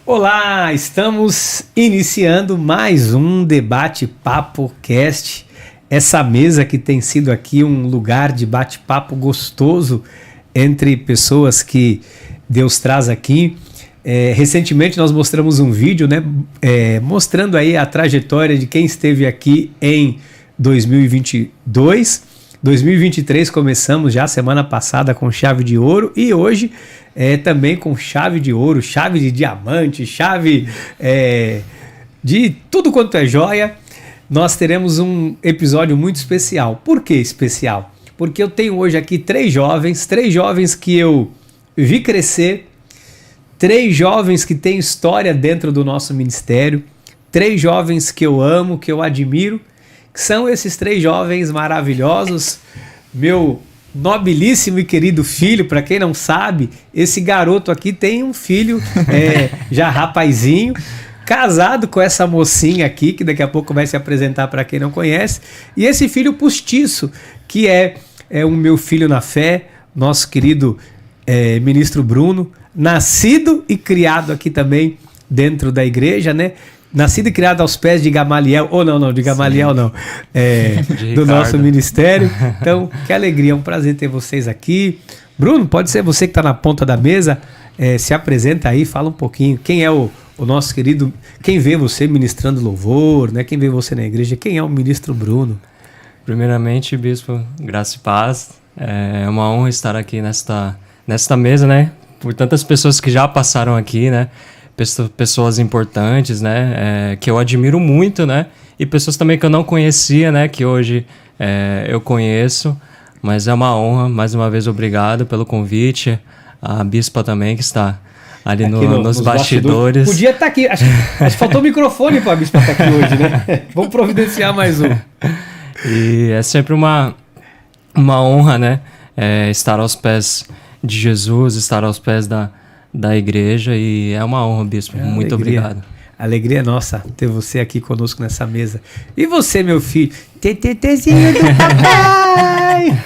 Olá, estamos iniciando mais um Debate-Papo Cast. Essa mesa que tem sido aqui um lugar de bate-papo gostoso entre pessoas que Deus traz aqui. Recentemente nós mostramos um vídeo, né, mostrando aí a trajetória de quem esteve aqui em 2022. 2023 começamos já semana passada com chave de ouro e hoje também com chave de ouro, chave de diamante, chave de tudo quanto é joia. Nós teremos um episódio muito especial. Por que especial? Porque eu tenho hoje aqui três jovens que eu vi crescer, três jovens que têm história dentro do nosso ministério, três jovens que eu amo, que eu admiro, que são esses três jovens maravilhosos. Meu nobilíssimo e querido filho, para quem não sabe, esse garoto aqui tem um filho já rapazinho, casado com essa mocinha aqui, que daqui a pouco vai se apresentar para quem não conhece, e esse filho postiço, que é o meu filho na fé, nosso querido ministro Bruno, nascido e criado aqui também dentro da igreja, né? Nascido e criado aos pés de Gamaliel, de Gamaliel. Sim. Não, do nosso ministério. Então, que alegria, é um prazer ter vocês aqui. Bruno, pode ser você que está na ponta da mesa, se apresenta aí, fala um pouquinho, quem é o nosso querido, quem vê você ministrando louvor, né? Quem vê você na igreja, quem é o ministro Bruno? Primeiramente, bispo, graça e paz, é uma honra estar aqui nesta mesa, né? Por tantas pessoas que já passaram aqui, né? Pessoas importantes, né, que eu admiro muito, né, e pessoas também que eu não conhecia, né, que hoje eu conheço, mas é uma honra, mais uma vez obrigado pelo convite, a bispa também que está ali nos bastidores. Podia estar aqui, acho que faltou o microfone para a bispa estar aqui hoje, né, vamos providenciar mais um. E é sempre uma honra, né, estar aos pés de Jesus, estar aos pés da igreja, e é uma honra, bispo. Muito obrigado. A alegria é nossa ter você aqui conosco nessa mesa. E você, meu filho? Tetezinho do papai!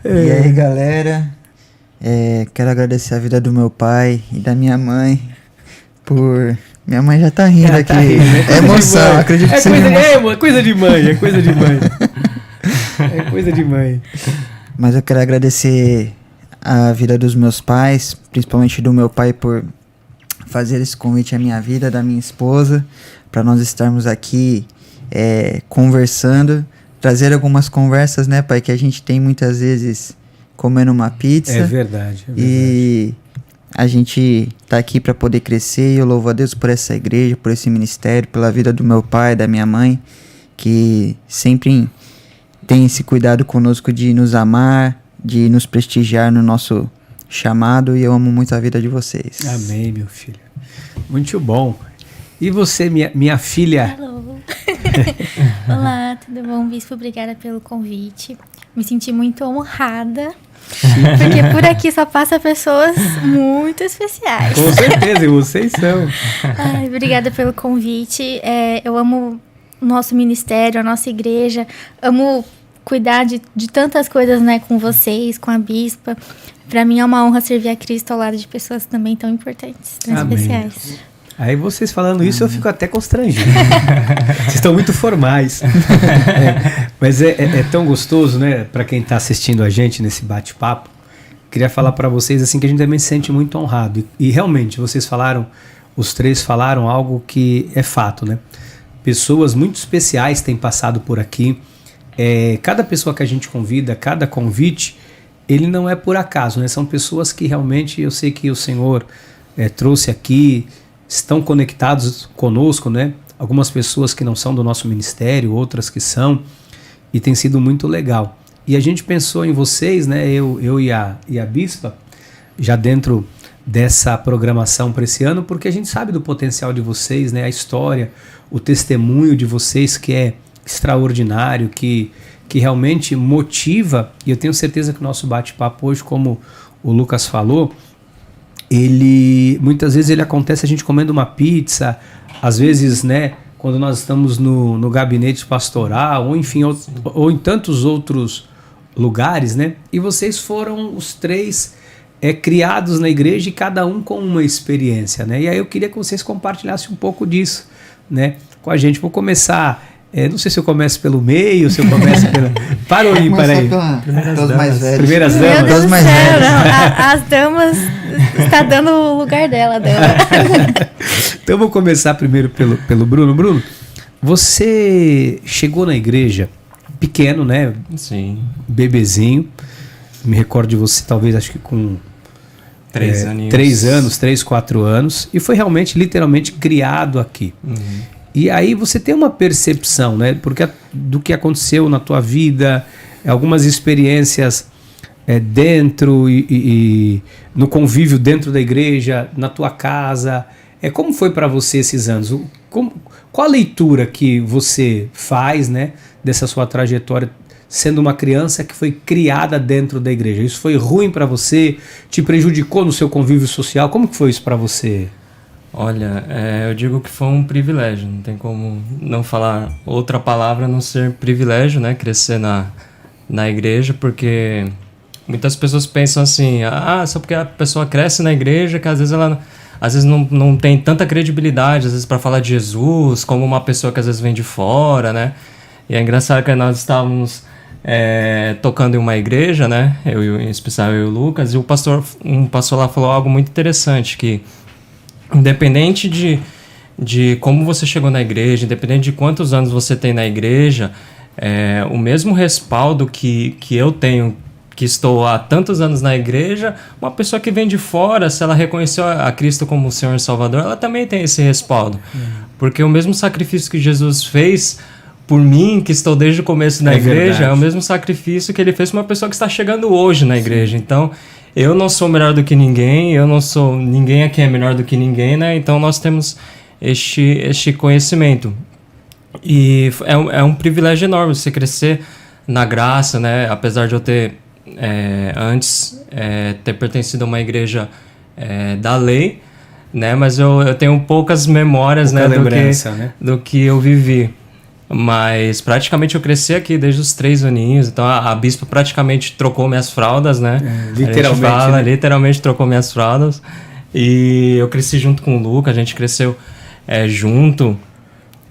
E aí, galera? Quero agradecer a vida do meu pai e da minha mãe por... Minha mãe já tá rindo aqui. É emoção, acredito que seja emoção. É coisa de mãe, é coisa de mãe. É coisa de mãe. Mas eu quero agradecer a vida dos meus pais, principalmente do meu pai, por fazer esse convite à minha vida, da minha esposa, para nós estarmos aqui conversando, trazer algumas conversas, né, pai, que a gente tem muitas vezes comendo uma pizza. É verdade. E a gente tá aqui para poder crescer, e eu louvo a Deus por essa igreja, por esse ministério, pela vida do meu pai, da minha mãe, que sempre tem esse cuidado conosco de nos amar, de nos prestigiar no nosso chamado, e eu amo muito a vida de vocês. Amém, meu filho. Muito bom. E você, minha filha? Alô. Olá, tudo bom, bispo? Obrigada pelo convite. Me senti muito honrada, porque por aqui só passa pessoas muito especiais. Com certeza, e vocês são. Ai, obrigada pelo convite. Eu amo o nosso ministério, a nossa igreja, amo cuidar de tantas coisas, né, com vocês, com a bispa. Para mim é uma honra servir a Cristo ao lado de pessoas também tão importantes, tão especiais. Aí vocês falando isso, eu fico até constrangido. Vocês estão muito formais. Mas é tão gostoso, né, para quem está assistindo a gente nesse bate-papo. Queria falar para vocês assim que a gente também se sente muito honrado. E realmente, vocês falaram, os três falaram algo que é fato, né? Pessoas muito especiais têm passado por aqui. Cada pessoa que a gente convida, cada convite, ele não é por acaso, né? São pessoas que realmente eu sei que o Senhor trouxe aqui, estão conectados conosco, né? Algumas pessoas que não são do nosso ministério, outras que são, e tem sido muito legal. E a gente pensou em vocês, né? Eu e a bispa, já dentro dessa programação para esse ano, porque a gente sabe do potencial de vocês, né? A história, o testemunho de vocês que é extraordinário, que realmente motiva, e eu tenho certeza que o nosso bate-papo hoje, como o Lucas falou, muitas vezes ele acontece a gente comendo uma pizza, às vezes, né, quando nós estamos no gabinete pastoral, ou enfim, ou em tantos outros lugares, né, e vocês foram os três criados na igreja e cada um com uma experiência, né? E aí eu queria que vocês compartilhassem um pouco disso, né, com a gente. Vou começar, não sei se eu começo pelo meio, se eu começo pela... Para aí, para aí. Pelos mais velhos. Primeiras Meu damas. Deus do mais céu, velhos. não, as damas está dando o lugar dela. Então eu vou começar primeiro pelo Bruno. Bruno, você chegou na igreja pequeno, né? Sim. Bebezinho. Me recordo de você, talvez, acho que com 3 aninhos. 3 anos, 3, 4 anos. E foi realmente, literalmente, criado aqui. Uhum. E aí você tem uma percepção, né? Porque do que aconteceu na tua vida, algumas experiências dentro e no convívio dentro da igreja, na tua casa. Como foi para você esses anos? Qual a leitura que você faz, né, dessa sua trajetória sendo uma criança que foi criada dentro da igreja? Isso foi ruim para você? Te prejudicou no seu convívio social? Como que foi isso para você? Olha, eu digo que foi um privilégio, não tem como não falar outra palavra a não ser privilégio, né, crescer na igreja, porque muitas pessoas pensam assim, só porque a pessoa cresce na igreja, que às vezes não tem tanta credibilidade, às vezes, para falar de Jesus, como uma pessoa que às vezes vem de fora, né? E é engraçado que nós estávamos tocando em uma igreja, né? Em especial eu e o Lucas, e um pastor lá falou algo muito interessante, que independente de como você chegou na igreja, independente de quantos anos você tem na igreja, o mesmo respaldo que eu tenho, que estou há tantos anos na igreja, uma pessoa que vem de fora, se ela reconheceu a Cristo como o Senhor e Salvador, ela também tem esse respaldo. Porque o mesmo sacrifício que Jesus fez por mim, que estou desde o começo na igreja, verdade. É o mesmo sacrifício que ele fez para uma pessoa que está chegando hoje na igreja. Então, eu não sou melhor do que ninguém, ninguém aqui é melhor do que ninguém, né? Então, nós temos este conhecimento. E é um privilégio enorme você crescer na graça, né? Apesar de eu ter antes ter pertencido a uma igreja da lei, né? Mas eu tenho poucas memórias, né, do que eu vivi. Mas praticamente eu cresci aqui desde os 3 aninhos, então a bispa praticamente trocou minhas fraldas, né? Literalmente. Literalmente trocou minhas fraldas. E eu cresci junto com o Luca, a gente cresceu junto.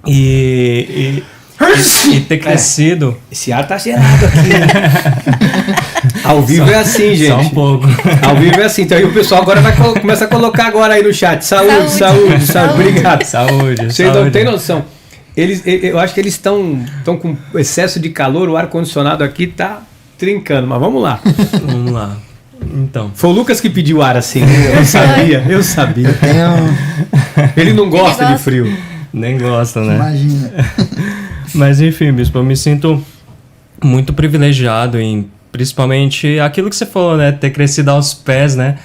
E ter crescido... Esse ar tá gelado aqui, né? Ao vivo é assim, gente. Só um pouco. Ao vivo é assim. Então aí o pessoal agora começa a colocar agora aí no chat. Saúde. Obrigado. Saúde. Vocês não têm noção. Eu acho que eles estão com excesso de calor, o ar-condicionado aqui tá trincando, mas vamos lá. Vamos lá. Então. Foi o Lucas que pediu ar assim. Eu sabia. Ele não gosta de frio. Nem gosta, né? Imagina. Mas enfim, bispo, eu me sinto muito privilegiado em, principalmente, aquilo que você falou, né? Ter crescido aos pés, né?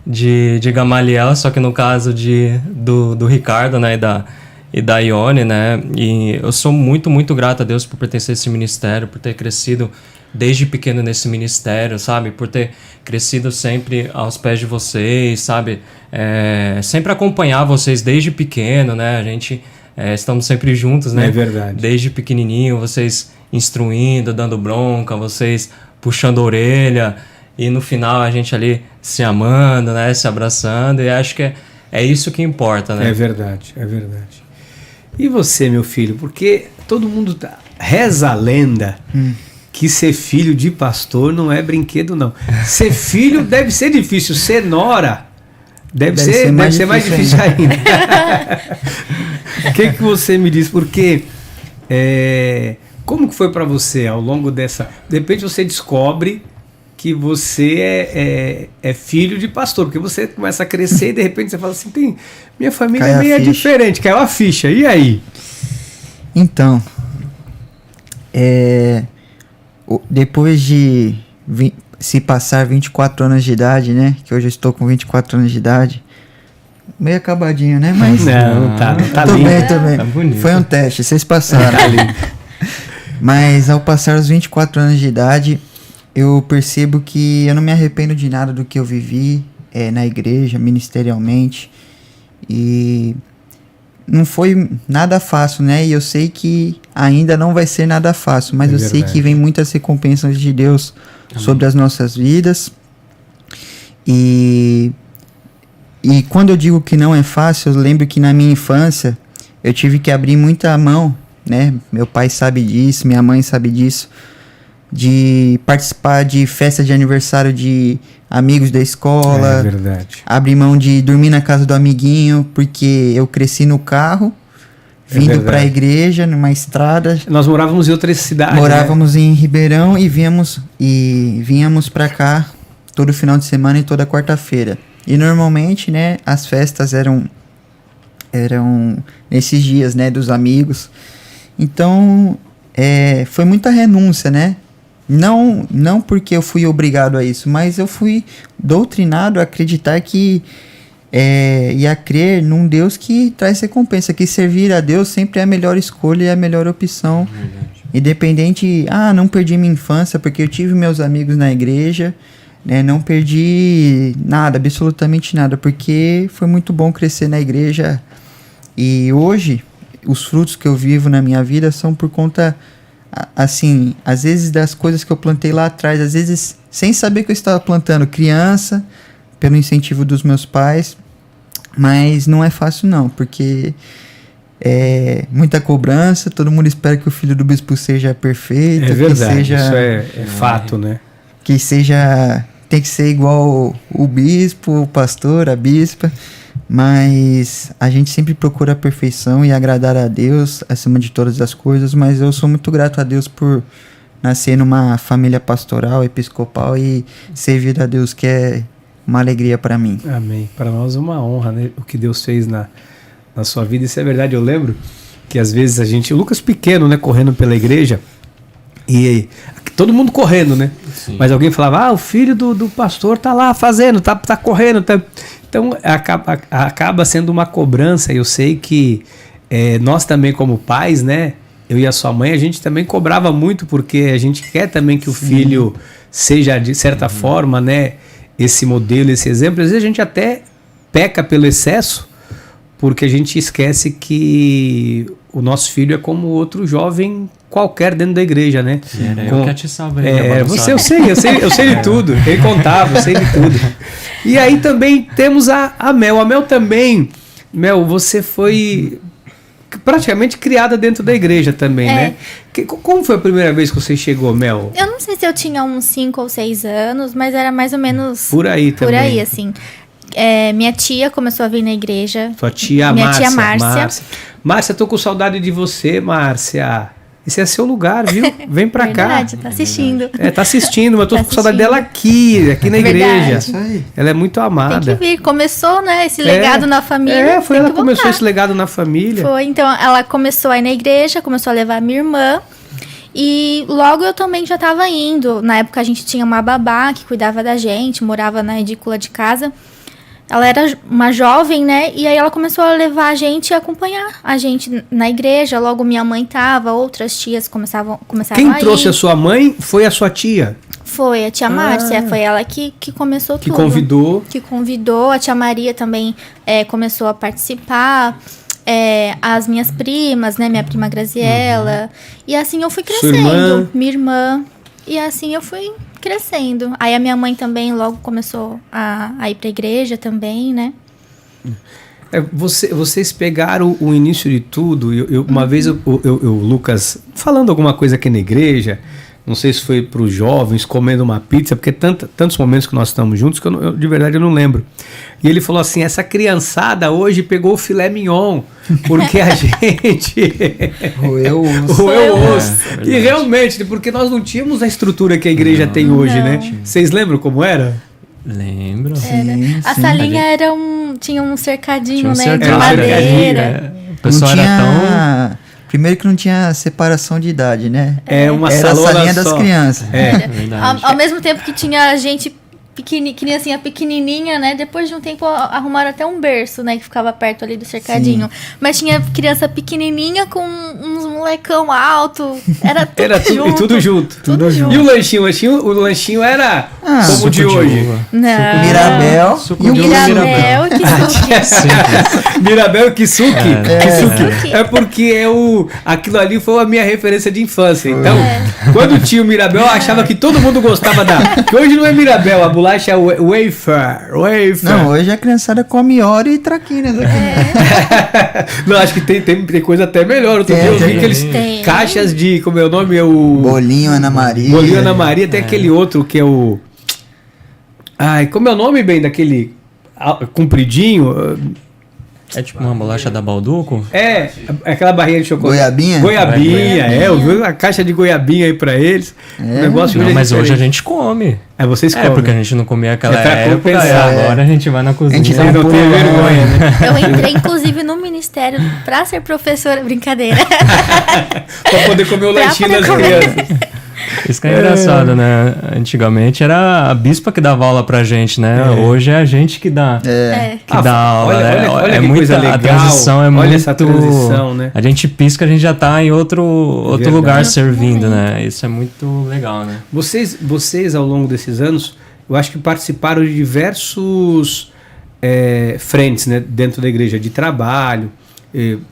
De Gamaliel, só que no caso do Ricardo, né? E da Ione, né? E eu sou muito, muito grato a Deus por pertencer a esse ministério, por ter crescido desde pequeno nesse ministério, sabe? Por ter crescido sempre aos pés de vocês, sabe? Sempre acompanhar vocês desde pequeno, né? A gente... estamos sempre juntos, né? É verdade. Desde pequenininho, vocês instruindo, dando bronca, vocês puxando a orelha, e no final a gente ali se amando, né? Se abraçando, e acho que é isso que importa, né? É verdade. E você, meu filho? Porque todo mundo reza a lenda que ser filho de pastor não é brinquedo, não. Ser filho deve ser difícil, ser nora deve ser mais difícil ainda. O que você me diz? Porque como que foi para você ao longo dessa... De repente você descobre que você é filho de pastor, porque você começa a crescer e de repente você fala assim, minha família é meio diferente, caiu a ficha, e aí? Então, depois de se passar 24 anos de idade, né, que hoje eu estou com 24 anos de idade, meio acabadinho, né, mas... Não, tá tô lindo. bem, tô bem. Tá bonito. Foi um teste, vocês passaram. Tá lindo. Mas ao passar os 24 anos de idade, eu percebo que eu não me arrependo de nada do que eu vivi na igreja, ministerialmente. E não foi nada fácil, né? E eu sei que ainda não vai ser nada fácil, mas eu sei que vem muitas recompensas de Deus sobre as nossas vidas. E quando eu digo que não é fácil, eu lembro que na minha infância eu tive que abrir muita mão, né? Meu pai sabe disso, minha mãe sabe disso, de participar de festa de aniversário de amigos da escola. É verdade. Abrir mão de dormir na casa do amiguinho, porque eu cresci no carro, vindo para a igreja, numa estrada. Nós morávamos em outra cidade. Morávamos em Ribeirão e vínhamos para cá todo final de semana e toda quarta-feira. E normalmente, né, as festas eram nesses dias, né, dos amigos. Então, foi muita renúncia, né? Não porque eu fui obrigado a isso, mas eu fui doutrinado a acreditar que e a crer num Deus que traz recompensa, que servir a Deus sempre é a melhor escolha e a melhor opção. Independente, não perdi minha infância porque eu tive meus amigos na igreja, né, não perdi nada, absolutamente nada, porque foi muito bom crescer na igreja. E hoje, os frutos que eu vivo na minha vida são por conta, assim, às vezes das coisas que eu plantei lá atrás, às vezes sem saber que eu estava plantando, criança, pelo incentivo dos meus pais, mas não é fácil não, porque muita cobrança, todo mundo espera que o filho do bispo seja perfeito, é verdade, que seja, isso é fato, né? Que tem que ser igual o bispo, o pastor, a bispa, mas a gente sempre procura a perfeição e agradar a Deus acima de todas as coisas, mas eu sou muito grato a Deus por nascer numa família pastoral, episcopal e servir a Deus, que é uma alegria para mim. Amém. Para nós é uma honra, né? O que Deus fez na sua vida. Isso é verdade. Eu lembro que às vezes o Lucas pequeno, né, correndo pela igreja, e todo mundo correndo, né? Sim. Mas alguém falava, o filho do pastor tá lá fazendo, tá correndo. Então acaba sendo uma cobrança. Eu sei que nós também como pais, né? Eu e a sua mãe, a gente também cobrava muito, porque a gente quer também que o filho seja, de certa forma, né? Esse modelo, esse exemplo. Às vezes a gente até peca pelo excesso, porque a gente esquece que o nosso filho é como outro jovem qualquer dentro da igreja, né? Eu que te salvei. Eu sei de tudo. Ele contava, eu sei de tudo. E aí também temos a Mel. A Mel também, Mel, você foi praticamente criada dentro da igreja também, né? Como foi a primeira vez que você chegou, Mel? Eu não sei se eu tinha uns 5 ou 6 anos, mas era mais ou menos por aí também. Por aí, assim. Minha tia começou a vir na igreja. Sua tia Minha Márcia. tia Márcia. Márcia, tô com saudade de você, Márcia. Esse é seu lugar, viu? Vem pra Verdade, cá. tá assistindo. Tá assistindo, mas eu tô com saudade dela aqui na igreja. Ela é muito amada. Tem que vir. Começou, né, esse legado na família. Foi ela que começou esse legado na família. Foi, então ela começou a ir na igreja, começou a levar a minha irmã. E logo eu também já tava indo. Na época a gente tinha uma babá que cuidava da gente, morava na edícula de casa. Ela era uma jovem, né? E aí ela começou a levar a gente e acompanhar a gente na igreja. Logo minha mãe tava, outras tias começaram a ir. Quem trouxe a sua mãe foi a sua tia? Foi a tia Márcia, foi ela que começou tudo. Que convidou. A tia Maria também começou a participar. As minhas primas, né? Minha prima Graziella. E assim eu fui crescendo. Sua irmã? Minha irmã. E assim eu fui crescendo. Aí a minha mãe também logo começou a ir pra igreja também, né? Vocês pegaram o início de tudo. Uma vez o Lucas, falando alguma coisa aqui na igreja, não sei se foi para os jovens, comendo uma pizza, porque tantos momentos que nós estamos juntos que de verdade eu não lembro. E ele falou assim, essa criançada hoje pegou o filé mignon, porque a gente roeu o osso. E realmente, porque nós não tínhamos a estrutura que a igreja tem hoje, né? Vocês lembram como era? Lembro. A salinha tinha um cercadinho, tinha de madeira. O pessoal era tão... Primeiro que não tinha separação de idade, né? Uma era a salinha só das crianças. Ao mesmo tempo que tinha gente criancinha pequenininha, né? Depois de um tempo arrumaram até um berço, né? Que ficava perto ali do cercadinho. Sim. Mas tinha criança pequenininha com uns molecão alto. Era tudo junto. Tudo junto. E o lanchinho? O lanchinho era como o de hoje. Não. Mirabel. Mirabel e Kisuke. Mirabel e Kisuke. É porque aquilo ali foi a minha referência de infância. Então, quando tinha o Mirabel, eu achava que todo mundo gostava que hoje não é Mirabel a bolacha wafer. Não, hoje a criançada come Oreo e traquinas aqui. Não, acho que tem coisa até melhor. Outro dia eu vi aqueles caixas de... Como é o nome? Bolinho Ana Maria. Bolinho Ana Maria. Tem aquele outro que é o... Ai, como é o nome bem daquele compridinho? É tipo uma bolacha da Balduco? É, aquela barrinha de chocolate. Goiabinha? Goiabinha, eu vi uma caixa de goiabinha aí pra eles. Um negócio Não, hoje mas diferente. hoje a gente come. Vocês comem. Porque a gente não comia aquela É pra época, compensar. agora a gente vai na cozinha. A gente Vocês não têm vergonha, né? Eu entrei, inclusive, no ministério pra ser professora. Brincadeira. Pra poder comer o Pra lanchinho poder das comer. crianças. Isso que é engraçado, né? Antigamente era a bispa que dava aula pra gente, né? Hoje é a gente que dá, que dá aula, né? Olha é que muita, coisa legal. a transição é Olha muito... essa transição, né? A gente pisca, a gente já tá em outro Verdade. lugar servindo, né? Isso é muito legal, né? Vocês, ao longo desses anos, eu acho que participaram de diversos frentes, né? Dentro da igreja, de trabalho,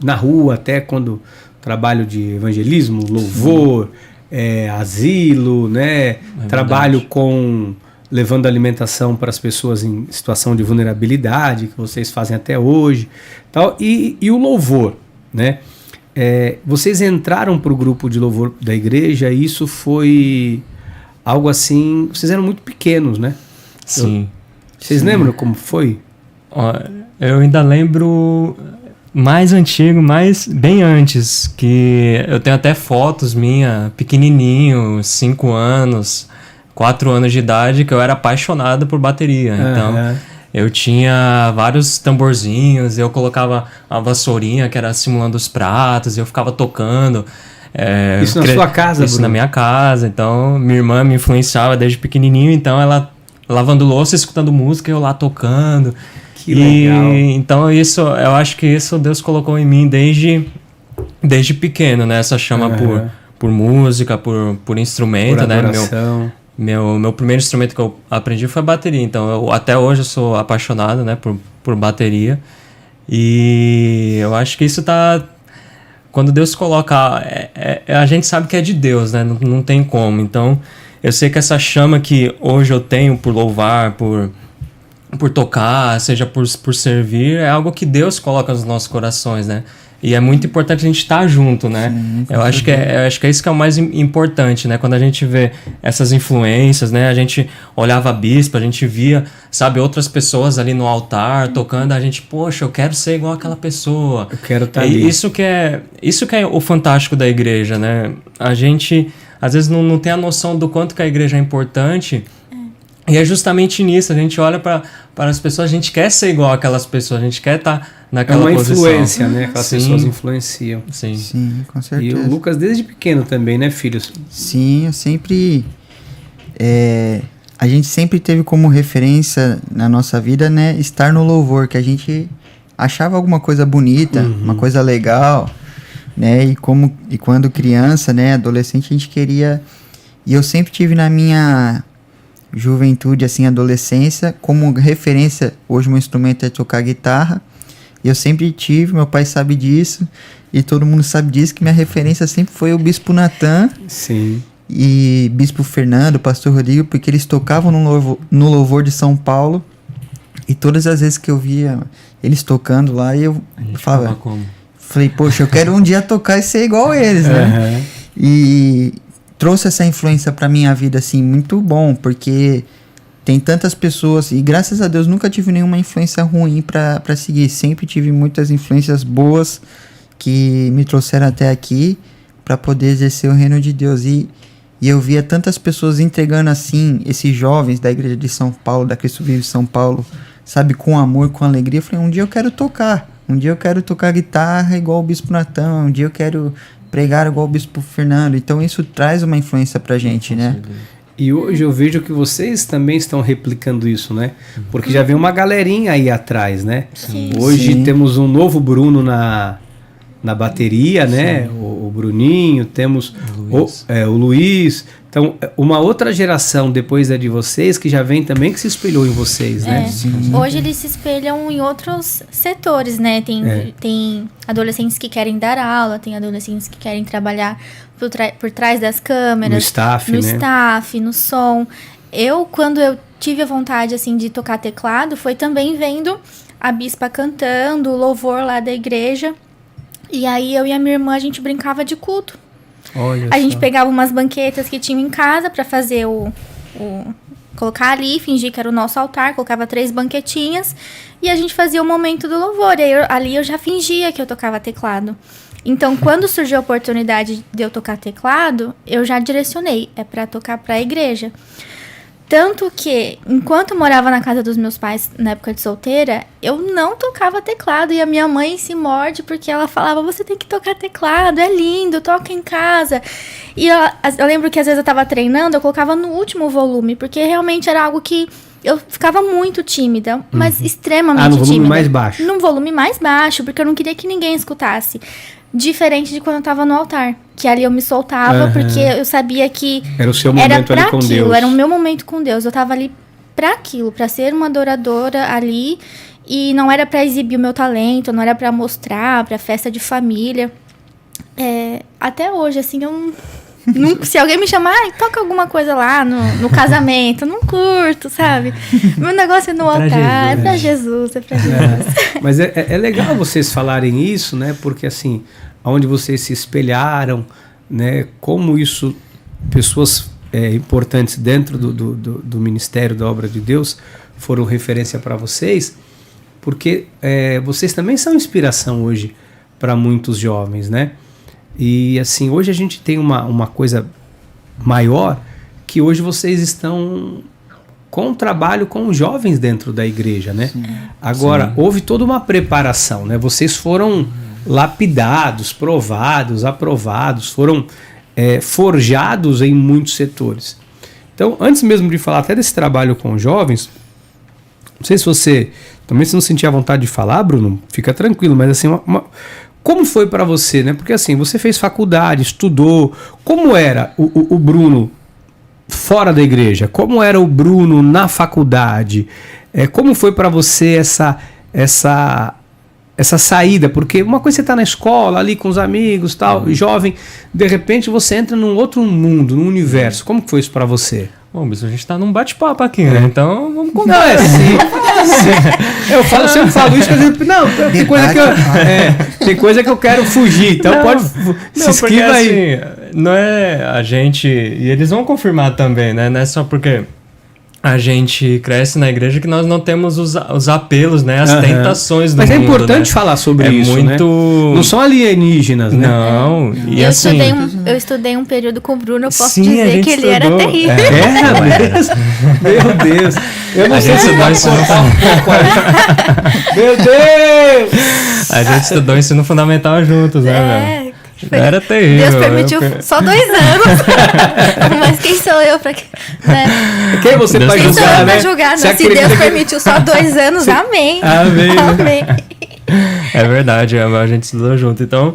na rua, até quando trabalho de evangelismo, louvor... asilo, né? Trabalho com levando alimentação para as pessoas em situação de vulnerabilidade, que vocês fazem até hoje, tal. E o louvor, né? Vocês entraram para o grupo de louvor da igreja e isso foi algo assim. Vocês eram muito pequenos, né? Sim. Vocês lembram como foi? Ó, eu ainda lembro mais antigo, bem antes, que eu tenho até fotos minha, pequenininho, 5 anos, 4 anos de idade, que eu era apaixonado por bateria. Então, eu tinha vários tamborzinhos, eu colocava uma vassourinha que era simulando os pratos, eu ficava tocando. Isso na sua casa, Isso Bruno? na minha casa. Então, minha irmã me influenciava desde pequenininho, então ela lavando louça, escutando música, eu lá tocando. Que legal. Então eu acho que isso Deus colocou em mim desde pequeno, né? Essa chama por música, por instrumento, Por né? adoração. Meu primeiro instrumento que eu aprendi foi a bateria. Então até hoje eu sou apaixonado, né? Por bateria. E eu acho que isso tá... Quando Deus coloca... a gente sabe que é de Deus, né? Não tem como. Então eu sei que essa chama que hoje eu tenho por louvar, por tocar, seja por servir, é algo que Deus coloca nos nossos corações, né? E é muito importante a gente estar junto, né? Sim, eu acho que é isso que é o mais importante, né? Quando a gente vê essas influências, né? A gente olhava a bispa, a gente via, sabe, outras pessoas ali no altar tocando, a gente, poxa, eu quero ser igual aquela pessoa. Eu quero estar ali. Isso que é o fantástico da igreja, né? A gente, às vezes, não tem a noção do quanto que a igreja é importante. E é justamente nisso, a gente olha para as pessoas, a gente quer ser igual aquelas pessoas, a gente quer estar naquela posição. É uma influência, né? Aquelas Sim. pessoas influenciam. Sim. Sim, com E certeza. o Lucas desde pequeno também, né, filhos? Sim, eu sempre... a gente sempre teve como referência na nossa vida, né, estar no louvor, que a gente achava alguma coisa bonita, uma coisa legal, né, e quando criança, né, adolescente, a gente queria... E eu sempre tive na minha juventude, assim, adolescência, como referência, hoje meu instrumento é tocar guitarra, e eu sempre tive, meu pai sabe disso, e todo mundo sabe disso, que minha referência sempre foi o Bispo Natan, Sim. e Bispo Fernando, Pastor Rodrigo, porque eles tocavam no louvor de São Paulo, e todas as vezes que eu via eles tocando lá, eu falei, poxa, eu quero um dia tocar e ser igual a eles, né? E trouxe essa influência pra minha vida, assim, muito bom, porque tem tantas pessoas, e graças a Deus nunca tive nenhuma influência ruim pra seguir, sempre tive muitas influências boas que me trouxeram até aqui pra poder exercer o reino de Deus, e eu via tantas pessoas entregando assim, esses jovens da igreja de São Paulo, da Cristo Vive São Paulo, sabe, com amor, com alegria. Eu falei, um dia eu quero tocar guitarra igual o Bispo Natan, um dia eu quero pregar igual o Bispo Fernando. Então isso traz uma influência pra gente, né? E hoje eu vejo que vocês também estão replicando isso, né? Porque já vem uma galerinha aí atrás, né? Sim. Hoje Sim. temos um novo Bruno na bateria, né? O Bruninho, temos o Luiz. Então, uma outra geração depois da de vocês que já vem também, que se espelhou em vocês, né? Hoje eles se espelham em outros setores, né? Tem adolescentes que querem dar aula, tem adolescentes que querem trabalhar por trás das câmeras. No staff, no né? staff, no som. Quando eu tive a vontade, assim, de tocar teclado foi também vendo a bispa cantando, o louvor lá da igreja. E aí eu e a minha irmã, a gente brincava de culto. Olha A gente só. pegava umas banquetas que tinham em casa pra fazer colocar ali, fingir que era o nosso altar, colocava 3 banquetinhas e a gente fazia o momento do louvor. E aí ali eu já fingia que eu tocava teclado. Então, quando surgiu a oportunidade de eu tocar teclado, eu já direcionei, é pra tocar pra igreja. Tanto que, enquanto eu morava na casa dos meus pais, na época de solteira, eu não tocava teclado. E a minha mãe se morde porque ela falava, você tem que tocar teclado, é lindo, toca em casa. E eu lembro que às vezes eu tava treinando, eu colocava no último volume, porque realmente era algo que eu ficava muito tímida, mas extremamente no volume tímida. mais baixo. Num volume mais baixo, porque eu não queria que ninguém escutasse. Diferente de quando eu tava no altar, que ali eu me soltava, porque eu sabia que Era o seu era momento pra ali com aquilo, Deus. era o meu momento com Deus. Eu tava ali pra aquilo, pra ser uma adoradora ali, e não era pra exibir o meu talento, não era pra mostrar, pra festa de família. Até hoje, assim, eu não, se alguém me chamar, toca alguma coisa lá no casamento, eu não curto, sabe? Meu negócio é no altar, é pra Jesus, é pra Jesus. Mas é legal vocês falarem isso, né? Porque assim, onde vocês se espelharam, né? Como isso, pessoas importantes dentro do ministério da obra de Deus foram referência para vocês, porque vocês também são inspiração hoje para muitos jovens, né? E assim, hoje a gente tem uma coisa maior, que hoje vocês estão com um trabalho com os jovens dentro da igreja, né? Sim. Agora, houve toda uma preparação, né? Vocês foram lapidados, provados, aprovados, foram forjados em muitos setores. Então, antes mesmo de falar até desse trabalho com jovens, não sei se você também, se não sentir a vontade de falar, Bruno, fica tranquilo, mas assim, como foi para você, né? Porque assim, você fez faculdade, estudou, como era o Bruno fora da igreja? Como era o Bruno na faculdade? Como foi para você essa saída? Porque uma coisa você tá na escola, ali com os amigos, tal, jovem, de repente você entra num outro mundo, num universo. Como que foi isso para você? Bom, mas a gente tá num bate-papo aqui, né? Então vamos contar. Não, eu sempre falo isso, não, tem coisa que eu quero fugir, então não, pode se esquiva aí. Assim, não é a gente, e eles vão confirmar também, né? Não é só porque a gente cresce na igreja que nós não temos os apelos, né? As tentações do mundo. Mas é importante falar sobre isso, muito... né? Não são alienígenas, né? Não. E assim... Eu estudei um período com o Bruno, eu posso Sim, dizer que ele era terrível. Meu Deus. Eu não sei se vai soltar um pouco aí. Meu Deus! A gente estudou ensino fundamental juntos, né, velho? Era terrível. Deus permitiu só 2 anos. Mas quem sou eu pra... Né? Quem você Quem pra sou julgar, eu pra né? julgar? Se Deus permitiu só 2 anos, amém. Amém. É verdade, a gente estudou junto. Então,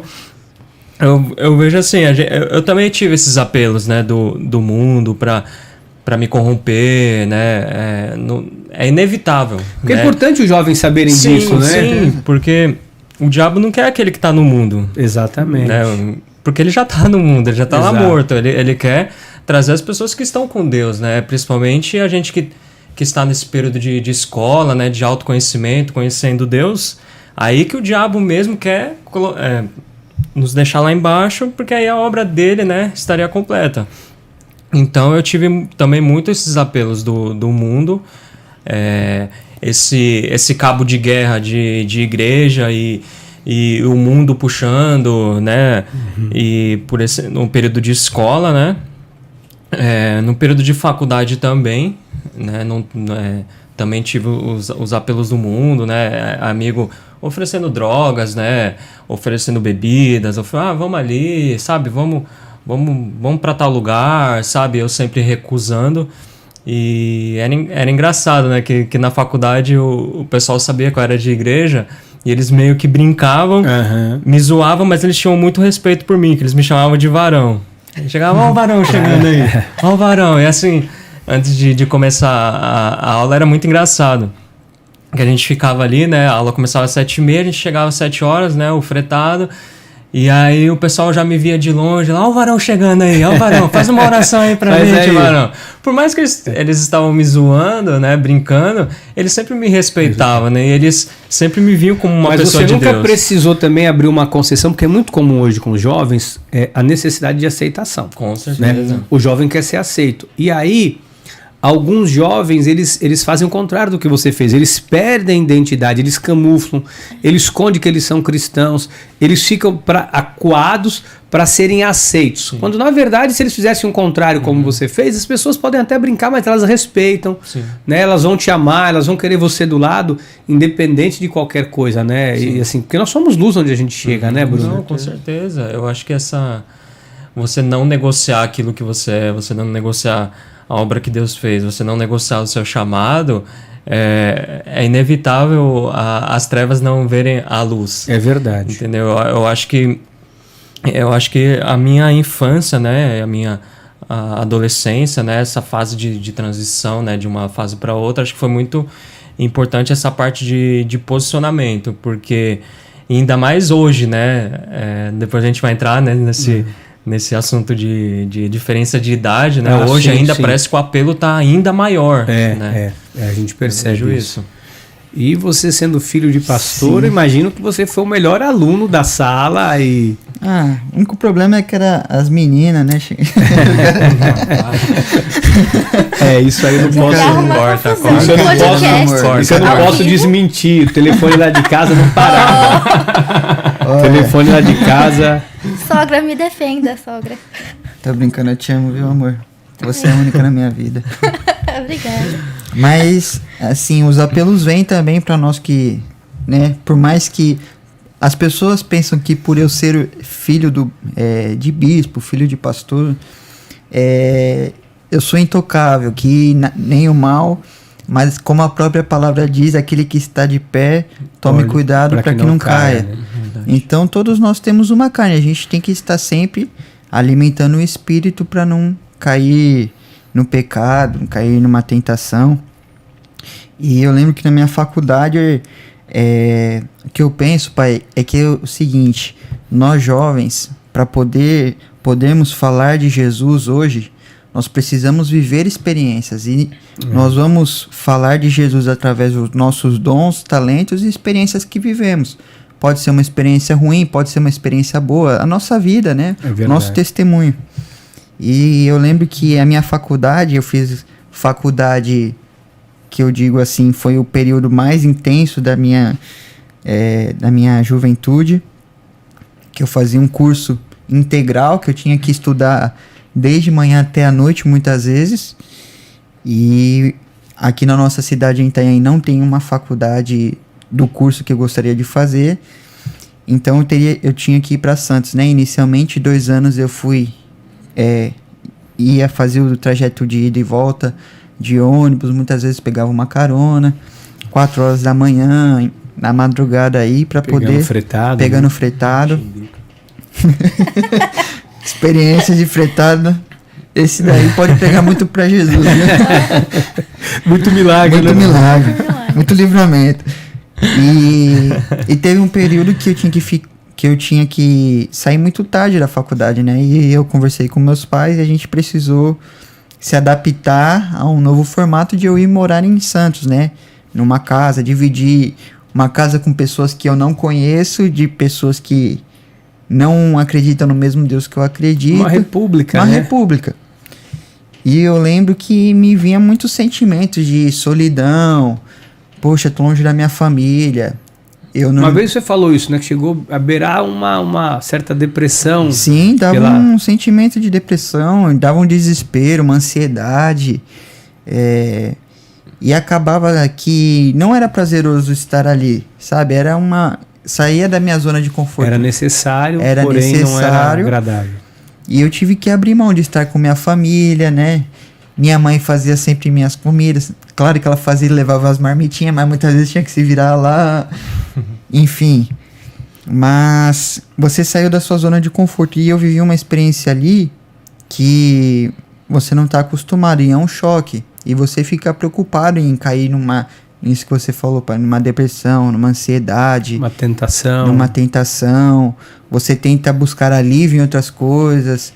eu vejo assim, eu também tive esses apelos, né, do mundo pra me corromper, né? É inevitável. Porque né? é importante os jovens saberem disso, né? Sim, porque o diabo não quer aquele que tá no mundo. Exatamente. Né? Porque ele já tá no mundo, ele já tá lá morto. Ele quer trazer as pessoas que estão com Deus, né? Principalmente a gente que está nesse período de escola, né? De autoconhecimento, conhecendo Deus. Aí que o diabo mesmo quer nos deixar lá embaixo, porque aí a obra dele, né? Estaria completa. Então eu tive também muito esses apelos do mundo. Esse cabo de guerra de igreja e o mundo puxando, né? E no período de escola, né? No período de faculdade também, né? Também tive os apelos do mundo, né? Amigo oferecendo drogas, né? Oferecendo bebidas, vamos ali, sabe? Vamos para tal lugar, sabe? Eu sempre recusando. E era engraçado, né? Que na faculdade o pessoal sabia que eu era de igreja e eles meio que brincavam, me zoavam, mas eles tinham muito respeito por mim, que eles me chamavam de varão. Chegava, ó o varão chegando aí, ó o varão. E assim, antes de começar a aula era muito engraçado. Que a gente ficava ali, né? A aula começava às 7h30, a gente chegava às 7 horas, né? O fretado. E aí o pessoal já me via de longe, lá, ó o varão chegando aí, ó o varão, faz uma oração aí pra gente, varão. Por mais que eles estavam me zoando, né, brincando, eles sempre me respeitavam, né, e eles sempre me viam como uma pessoa de Deus. Mas você nunca precisou também abrir uma concessão, porque é muito comum hoje com os jovens, a necessidade de aceitação. Com certeza. Né? O jovem quer ser aceito. E aí, alguns jovens, eles fazem o contrário do que você fez. Eles perdem a identidade, eles camuflam, eles escondem que eles são cristãos, eles ficam acuados para serem aceitos. Sim. Quando, na verdade, se eles fizessem o contrário como você fez, as pessoas podem até brincar, mas elas respeitam, né? Elas vão te amar, elas vão querer você do lado, independente de qualquer coisa, né? E assim, porque nós somos luz onde a gente chega, né, Bruno? Não, com certeza. Eu acho que você não negociar aquilo que você é, você não negociar a obra que Deus fez, você não negociar o seu chamado, é inevitável as trevas não verem a luz. É verdade. Entendeu? Eu acho que a minha infância, né, a adolescência, né, essa fase de transição, né, de uma fase para outra, acho que foi muito importante essa parte de posicionamento, porque ainda mais hoje, né, depois a gente vai entrar, né, nesse assunto de diferença de idade, né? Hoje ainda parece que o apelo está ainda maior. A gente percebe isso. E você sendo filho de pastor, eu imagino que você foi o melhor aluno da sala e... o único problema é que era as meninas, né? Isso aí eu não posso... Isso eu não posso desmentir. O telefone lá de casa não parava. O telefone lá de casa... Sogra, me defenda, sogra. Tô brincando, eu te amo, viu, amor? Você é a única na minha vida. Obrigada. Mas, assim, os apelos vêm também pra nós que, né, por mais que as pessoas pensam que por eu ser filho de bispo, filho de pastor, eu sou intocável, que nem o mal, mas como a própria palavra diz, aquele que está de pé, tome cuidado para que não caia. Né? Então todos nós temos uma carne, a gente tem que estar sempre alimentando o espírito para não cair no pecado, não cair numa tentação. E eu lembro que na minha faculdade, o que eu penso, pai, é que é o seguinte: nós jovens, para podermos falar de Jesus hoje, nós precisamos viver experiências e nós vamos falar de Jesus através dos nossos dons, talentos e experiências que vivemos. Pode ser uma experiência ruim, pode ser uma experiência boa, a nossa vida, né? Nosso testemunho. E eu lembro que a minha faculdade, eu fiz faculdade que eu digo assim, foi o período mais intenso da minha juventude, que eu fazia um curso integral, que eu tinha que estudar desde manhã até a noite, muitas vezes. E aqui na nossa cidade, em Itanhaém, não tem uma faculdade do curso que eu gostaria de fazer. Então eu tinha que ir para Santos, né? Inicialmente, 2 anos eu ia fazer o trajeto de ida e volta de ônibus, muitas vezes pegava uma carona, 4 horas da manhã, na madrugada aí, para poder... Pegando fretado. Experiência de fretado. Esse daí pode pegar muito para Jesus, né? Muito milagre, muito milagre. Muito livramento. E teve um período que eu tinha que sair muito tarde da faculdade, né? E eu conversei com meus pais e a gente precisou se adaptar a um novo formato de eu ir morar em Santos, né? Numa casa, dividir uma casa com pessoas que eu não conheço, de pessoas que não acreditam no mesmo Deus que eu acredito. Uma república, né? Uma república. E eu lembro que me vinha muitos sentimentos de solidão. Poxa, tô longe da minha família. Uma vez você falou isso, né? Que chegou a beirar uma certa depressão. Sim, dava um sentimento de depressão, dava um desespero, uma ansiedade. E acabava que não era prazeroso estar ali, sabe? Saía da minha zona de conforto. Era necessário, porém não era agradável. E eu tive que abrir mão de estar com minha família, né? Minha mãe fazia sempre minhas comidas. Claro que ela levava as marmitinhas, mas muitas vezes tinha que se virar lá. Enfim. Mas você saiu da sua zona de conforto. E eu vivi uma experiência ali que você não está acostumado. E é um choque. E você fica preocupado em cair Isso que você falou, pai, numa depressão, numa ansiedade, Uma tentação. numa tentação, você tenta buscar alívio em outras coisas,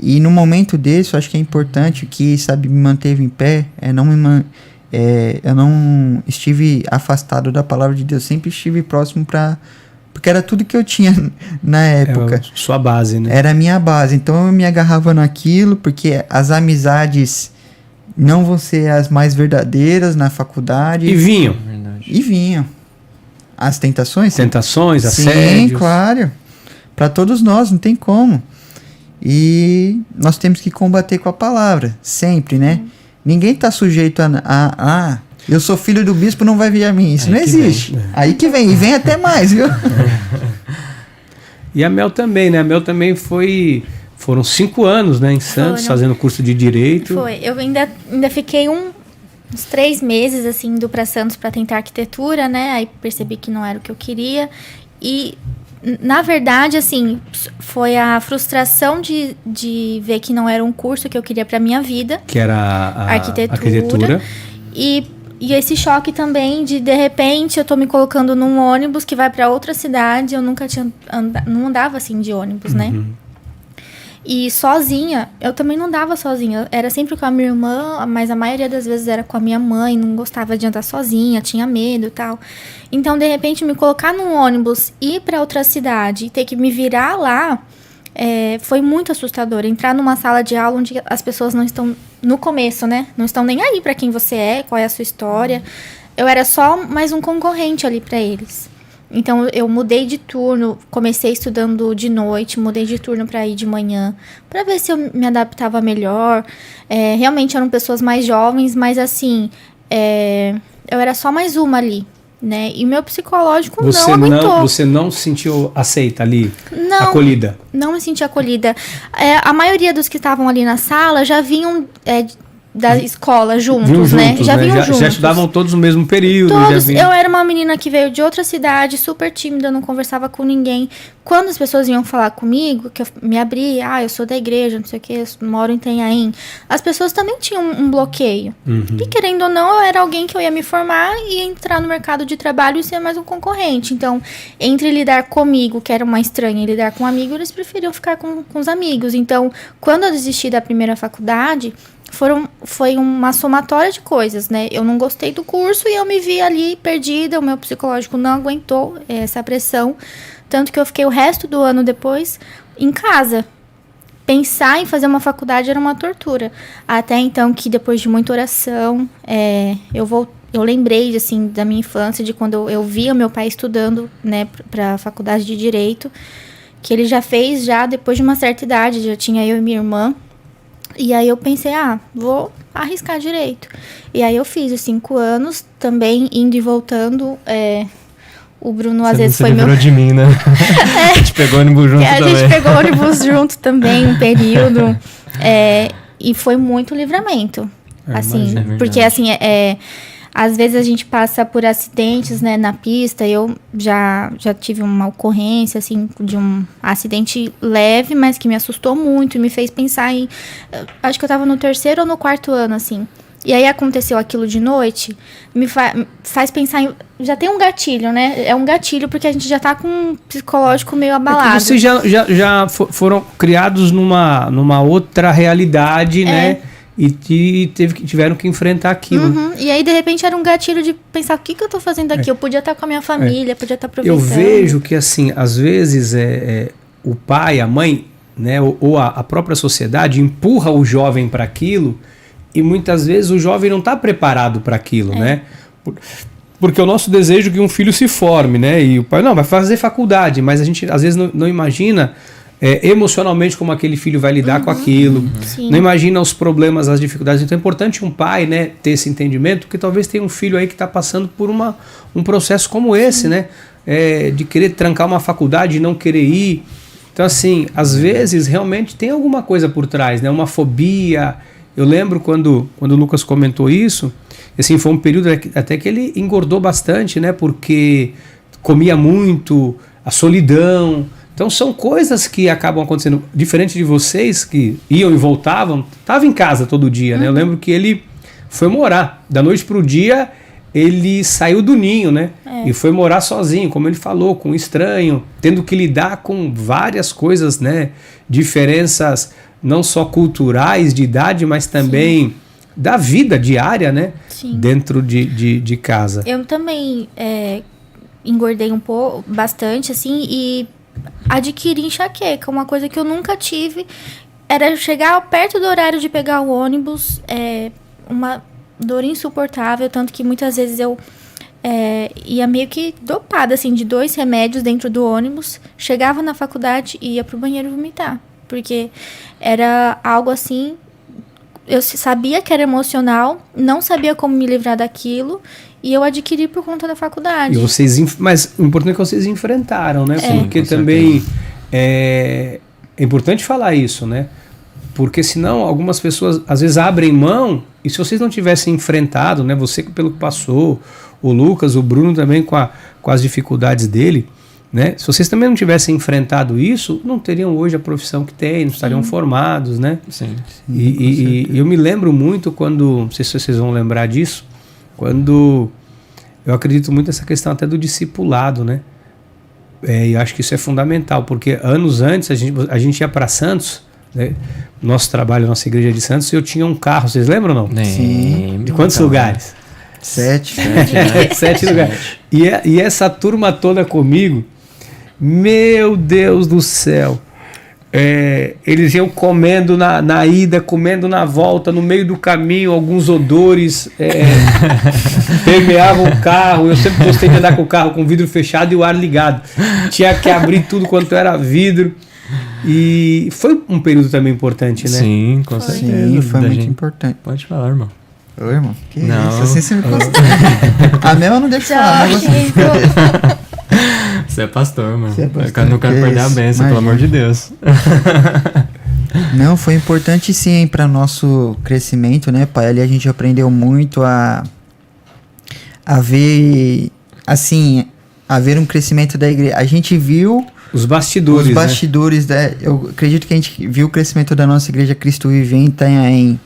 e no momento desse, eu acho que é importante, que, sabe, me manteve em pé, eu não estive afastado da palavra de Deus, sempre estive próximo porque era tudo que eu tinha na época. Sua base, né? Era a minha base, então eu me agarrava naquilo, porque as amizades não vão ser as mais verdadeiras na faculdade. E vinham. E vinham. As tentações? Tentações, Sim, assédios. claro. Para todos nós, não tem como. E nós temos que combater com a palavra, sempre, né? Ninguém está sujeito a eu sou filho do bispo, não vai vir a mim. Isso Aí não que existe. vem. Aí que vem, e vem até mais, viu? E a Mel também, né? A Mel também foram 5 anos, né, em Santos, Foram. fazendo curso de Direito. Foi. Eu ainda fiquei uns 3 meses, assim, indo para Santos para tentar arquitetura, né? Aí percebi que não era o que eu queria. E, na verdade, assim, foi a frustração de ver que não era um curso que eu queria para minha vida. Que era a Arquitetura. E esse choque também de repente, eu tô me colocando num ônibus que vai para outra cidade. Eu nunca tinha não andava, assim, de ônibus, né? E sozinha, eu também não andava sozinha. Era sempre com a minha irmã, mas a maioria das vezes era com a minha mãe. Não gostava de andar sozinha, tinha medo e tal. Então, de repente, me colocar num ônibus, ir para outra cidade e ter que me virar lá, foi muito assustador. Entrar numa sala de aula onde as pessoas não estão, no começo, né? Não estão nem aí para quem você é, qual é a sua história. Eu era só mais um concorrente ali para eles. Então, eu mudei de turno, comecei estudando de noite, mudei de turno para ir de manhã, para ver se eu me adaptava melhor. Realmente eram pessoas mais jovens, mas assim, eu era só mais uma ali, né? E meu psicológico não aguentou. Você não se sentiu aceita ali? Não, acolhida? Não me senti acolhida. A maioria dos que estavam ali na sala já vinham da escola juntos, né? Já vinham juntos. Já estudavam todos no mesmo período. Todos. Eu era uma menina que veio de outra cidade, super tímida, não conversava com ninguém. Quando as pessoas vinham falar comigo, que eu me abri, eu sou da igreja, não sei o que, moro em Itanhaém, as pessoas também tinham um bloqueio. E querendo ou não, eu era alguém que eu ia me formar e entrar no mercado de trabalho e ser mais um concorrente. Então, entre lidar comigo, que era uma estranha, e lidar com um amigo, eles preferiam ficar com os amigos. Então, quando eu desisti da primeira faculdade, foi uma somatória de coisas, né? Eu não gostei do curso e eu me vi ali perdida, o meu psicológico não aguentou essa pressão, tanto que eu fiquei o resto do ano depois em casa. Pensar em fazer uma faculdade era uma tortura. Até então que depois de muita oração, eu lembrei, assim, da minha infância, de quando eu via meu pai estudando, né, para a faculdade de Direito, que ele já fez depois de uma certa idade, já tinha eu e minha irmã. E aí eu pensei, vou arriscar Direito. E aí eu fiz os 5 anos, também indo e voltando. O Bruno às vezes foi meu... de mim, né? A gente pegou ônibus junto também. A gente pegou ônibus junto também, um período. E foi muito livramento. Assim, porque assim, às vezes a gente passa por acidentes, né, na pista. Eu já tive uma ocorrência, assim, de um acidente leve, mas que me assustou muito e me fez pensar em... Acho que eu tava no 3º ou no 4º ano, assim. E aí aconteceu aquilo de noite, me faz pensar em... Já tem um gatilho, né? É um gatilho porque a gente já tá com um psicológico meio abalado. Vocês já foram criados numa outra realidade, né? E tiveram que enfrentar aquilo. E aí, de repente, era um gatilho de pensar, o que eu tô fazendo aqui? Eu podia estar com a minha família, podia estar aproveitando. Eu vejo que, assim, às vezes o pai, a mãe, né, ou a própria sociedade empurra o jovem para aquilo e muitas vezes o jovem não está preparado para aquilo, né? Porque o nosso desejo é que um filho se forme, né? E o pai, vai fazer faculdade, mas a gente às vezes não imagina... emocionalmente como aquele filho vai lidar com aquilo, não imagina os problemas, as dificuldades. Então é importante um pai, né, ter esse entendimento, porque talvez tenha um filho aí que está passando por um processo como esse, né, de querer trancar uma faculdade e não querer ir. Então, assim, às vezes realmente tem alguma coisa por trás, né, uma fobia. Eu lembro quando o Lucas comentou isso, assim, foi um período até que ele engordou bastante, né, porque comia muito, a solidão. Então são coisas que acabam acontecendo, diferente de vocês que iam e voltavam, estava em casa todo dia, né? Eu lembro que ele foi morar, da noite para o dia, ele saiu do ninho, né? E foi morar sozinho, como ele falou, com um estranho, tendo que lidar com várias coisas, né? Diferenças não só culturais, de idade, mas também da vida diária, né? Sim. Dentro de casa. Eu também engordei um pouco, bastante, assim, e adquiri enxaqueca. Uma coisa que eu nunca tive era chegar perto do horário de pegar o ônibus, uma dor insuportável, tanto que muitas vezes eu ia meio que dopada, assim, de 2 remédios dentro do ônibus, chegava na faculdade e ia pro banheiro vomitar, porque era algo assim, eu sabia que era emocional, não sabia como me livrar daquilo, e eu adquiri por conta da faculdade. Mas o importante é que vocês enfrentaram, né? Sim, porque também é importante falar isso, né? Porque senão algumas pessoas às vezes abrem mão, e se vocês não tivessem enfrentado, né? Você pelo que passou, o Lucas, o Bruno também com as dificuldades dele, né? Se vocês também não tivessem enfrentado isso, não teriam hoje a profissão que têm, não estariam formados, né? Sim. E eu me lembro muito quando, não sei se vocês vão lembrar disso, quando eu acredito muito nessa questão até do discipulado, né? E eu acho que isso é fundamental, porque anos antes a gente ia para Santos, né? Nosso trabalho, nossa igreja de Santos, e eu tinha um carro, vocês lembram ou não? Sim. De quantos lugares? 7. 7 lugares. E essa turma toda comigo, meu Deus do céu, eles iam comendo na ida, comendo na volta, no meio do caminho, alguns odores permeavam o carro. Eu sempre gostei de andar com o carro com o vidro fechado e o ar ligado. Tinha que abrir tudo quanto era vidro. E foi um período também importante, né? Sim, com certeza. Sim, foi muito importante. Pode falar, irmão. Ô, irmão, que Não. isso? Assim você me consta. A Mel eu não deixo falar, mas você... Você é pastor, mano. Você é pastor, Eu não quero que perder a isso, bênção, pelo imagina. amor de Deus. Não, foi importante sim para nosso crescimento, né, pai? Ali a gente aprendeu muito a ver, assim, a ver um crescimento da igreja. A gente viu Os bastidores, os bastidores, né? Eu acredito que a gente viu o crescimento da nossa igreja Cristo Vive em Itanhaém.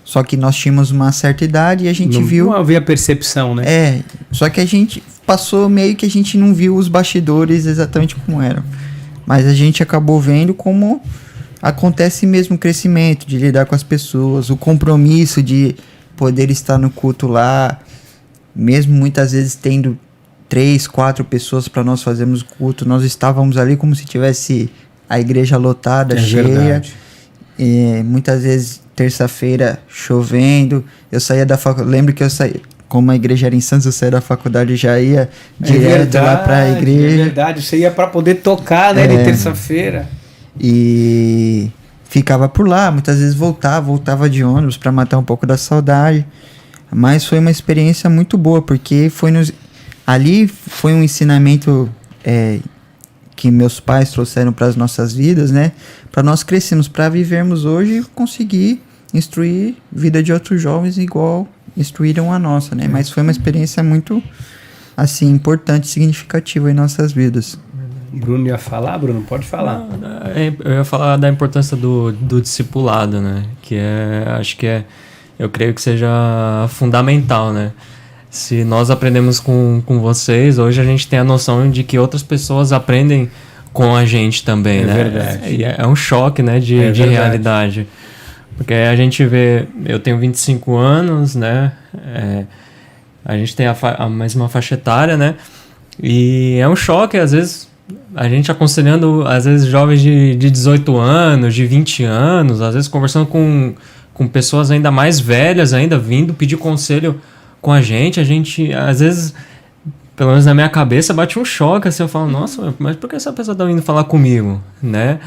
Só que nós tínhamos uma certa idade e a gente viu... Não havia percepção, né? Só que a gente passou meio que a gente não viu os bastidores exatamente como eram. Mas a gente acabou vendo como acontece mesmo o crescimento, de lidar com as pessoas, o compromisso de poder estar no culto lá, mesmo muitas vezes tendo 3, 4 pessoas para nós fazermos culto, nós estávamos ali como se tivesse a igreja lotada, cheia. Verdade. Muitas vezes terça-feira chovendo, eu saía da faculdade, lembro que eu saía, como a igreja era em Santos, eu saía da faculdade e já ia direto lá para a igreja. É verdade, você ia para poder tocar, né, de terça-feira. E ficava por lá, muitas vezes voltava de ônibus para matar um pouco da saudade, mas foi uma experiência muito boa, porque ali foi um ensinamento que meus pais trouxeram para as nossas vidas, né? Para nós crescermos, para vivermos hoje e conseguir instruir a vida de outros jovens igual instruíram a nossa, né? Mas foi uma experiência muito, assim, importante e significativa em nossas vidas. Bruno ia falar? Bruno, pode falar. Eu ia falar da importância do discipulado, né? Que acho que eu creio que seja fundamental, né? Se nós aprendemos com vocês, hoje a gente tem a noção de que outras pessoas aprendem com a gente também, né? Verdade. E é um choque, né, de realidade. Porque a gente vê, eu tenho 25 anos, né? A gente tem a mesma faixa etária, né? E é um choque, às vezes, a gente aconselhando, às vezes, jovens de 18 anos, de 20 anos, às vezes conversando com pessoas ainda mais velhas, ainda vindo pedir conselho com a gente, às vezes, pelo menos na minha cabeça, bate um choque, assim, eu falo, nossa, mas por que essa pessoa tá vindo falar comigo, né?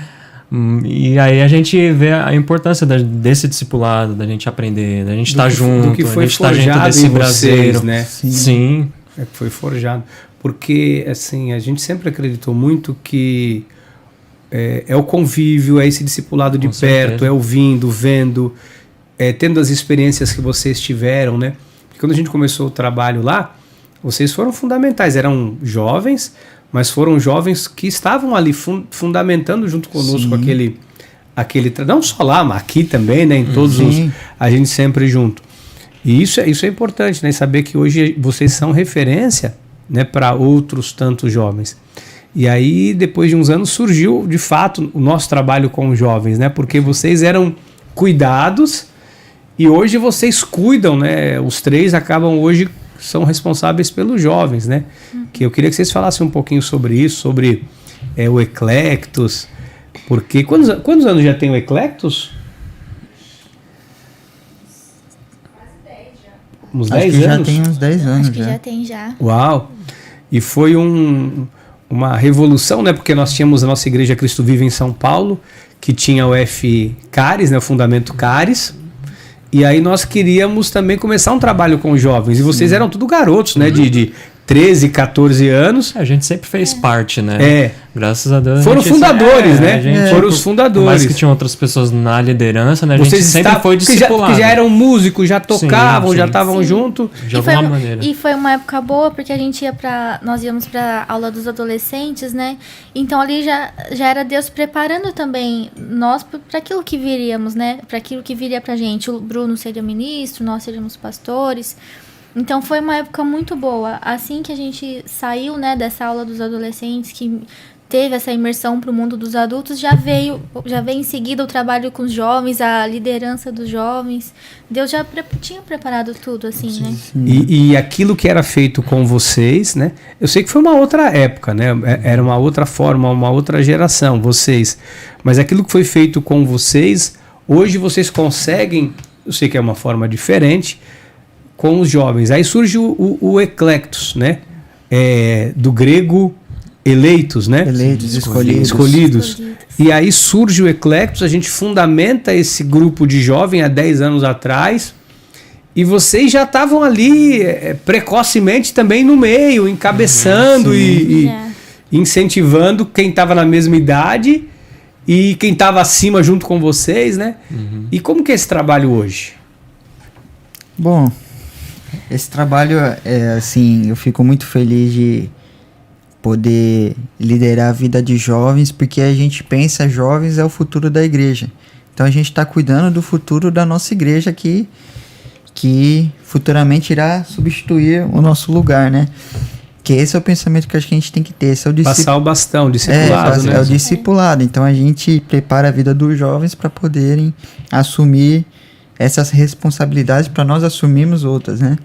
E aí a gente vê a importância desse discipulado, da gente aprender, da gente estar junto, do que foi a gente estar junto forjado desse em vocês, braseiro. né? Sim. Que foi forjado. Porque, assim, a gente sempre acreditou muito que é o convívio, é esse discipulado de Com perto, certeza. é ouvindo, vendo, tendo as experiências que vocês tiveram, né? Quando a gente começou o trabalho lá, vocês foram fundamentais, eram jovens, mas foram jovens que estavam ali fundamentando junto conosco aquele não só lá, mas aqui também, né, em todos a gente sempre junto. E isso é importante, né? Saber que hoje vocês são referência, né, para outros tantos jovens. E aí, depois de uns anos, surgiu, de fato, o nosso trabalho com os jovens, né? Porque vocês eram cuidados e hoje vocês cuidam, né? Os três acabam hoje, são responsáveis pelos jovens, né? Que eu queria que vocês falassem um pouquinho sobre isso, sobre o Eclectus. Porque quantos anos já tem o Eclectus? Uns 10 anos? Já tem uns 10 anos. Acho que já tem já. Uau! E foi uma revolução, né? Porque nós tínhamos a nossa igreja Cristo Vive em São Paulo, que tinha o F Caris, né? O Fundamento Caris. E aí nós queríamos também começar um trabalho com os jovens. E vocês eram tudo garotos, né? De 13, 14 anos. A gente sempre fez parte, né? Graças a Deus. Foram fundadores, né? Foram os fundadores. Mais que tinham outras pessoas na liderança, né? A vocês gente sempre foi discipulado. Que já eram músicos, já tocavam, sim, já estavam junto. De alguma maneira. E foi uma época boa, porque a gente nós íamos pra aula dos adolescentes, né? Então ali já era Deus preparando também nós para aquilo que viríamos, né? Para aquilo que viria pra gente. O Bruno seria ministro, nós seríamos pastores. Então foi uma época muito boa. Assim que a gente saiu, né, dessa aula dos adolescentes, que teve essa imersão para o mundo dos adultos, já veio em seguida o trabalho com os jovens, a liderança dos jovens. Deus já tinha preparado tudo, assim, sim, né? Sim. E aquilo que era feito com vocês, né? Eu sei que foi uma outra época, né? Era uma outra forma, uma outra geração, vocês. Mas aquilo que foi feito com vocês, hoje vocês conseguem, eu sei que é uma forma diferente, com os jovens. Aí surge o Eclectus, né? Do grego eleitos, né? Eleitos, escolhidos. E aí surge o Eclectus, a gente fundamenta esse grupo de jovem há 10 anos atrás, e vocês já estavam ali precocemente também no meio, encabeçando e incentivando quem estava na mesma idade e quem estava acima junto com vocês, né? E como que é esse trabalho hoje? Bom, esse trabalho, assim, eu fico muito feliz de poder liderar a vida de jovens, porque a gente pensa jovens é o futuro da igreja. Então a gente está cuidando do futuro da nossa igreja que futuramente irá substituir o nosso lugar, né? Que esse é o pensamento que a gente tem que ter. Esse é o passar o bastão, discipulado, né? É o discipulado. Então a gente prepara a vida dos jovens para poderem assumir essas responsabilidades, para nós assumirmos outras, né?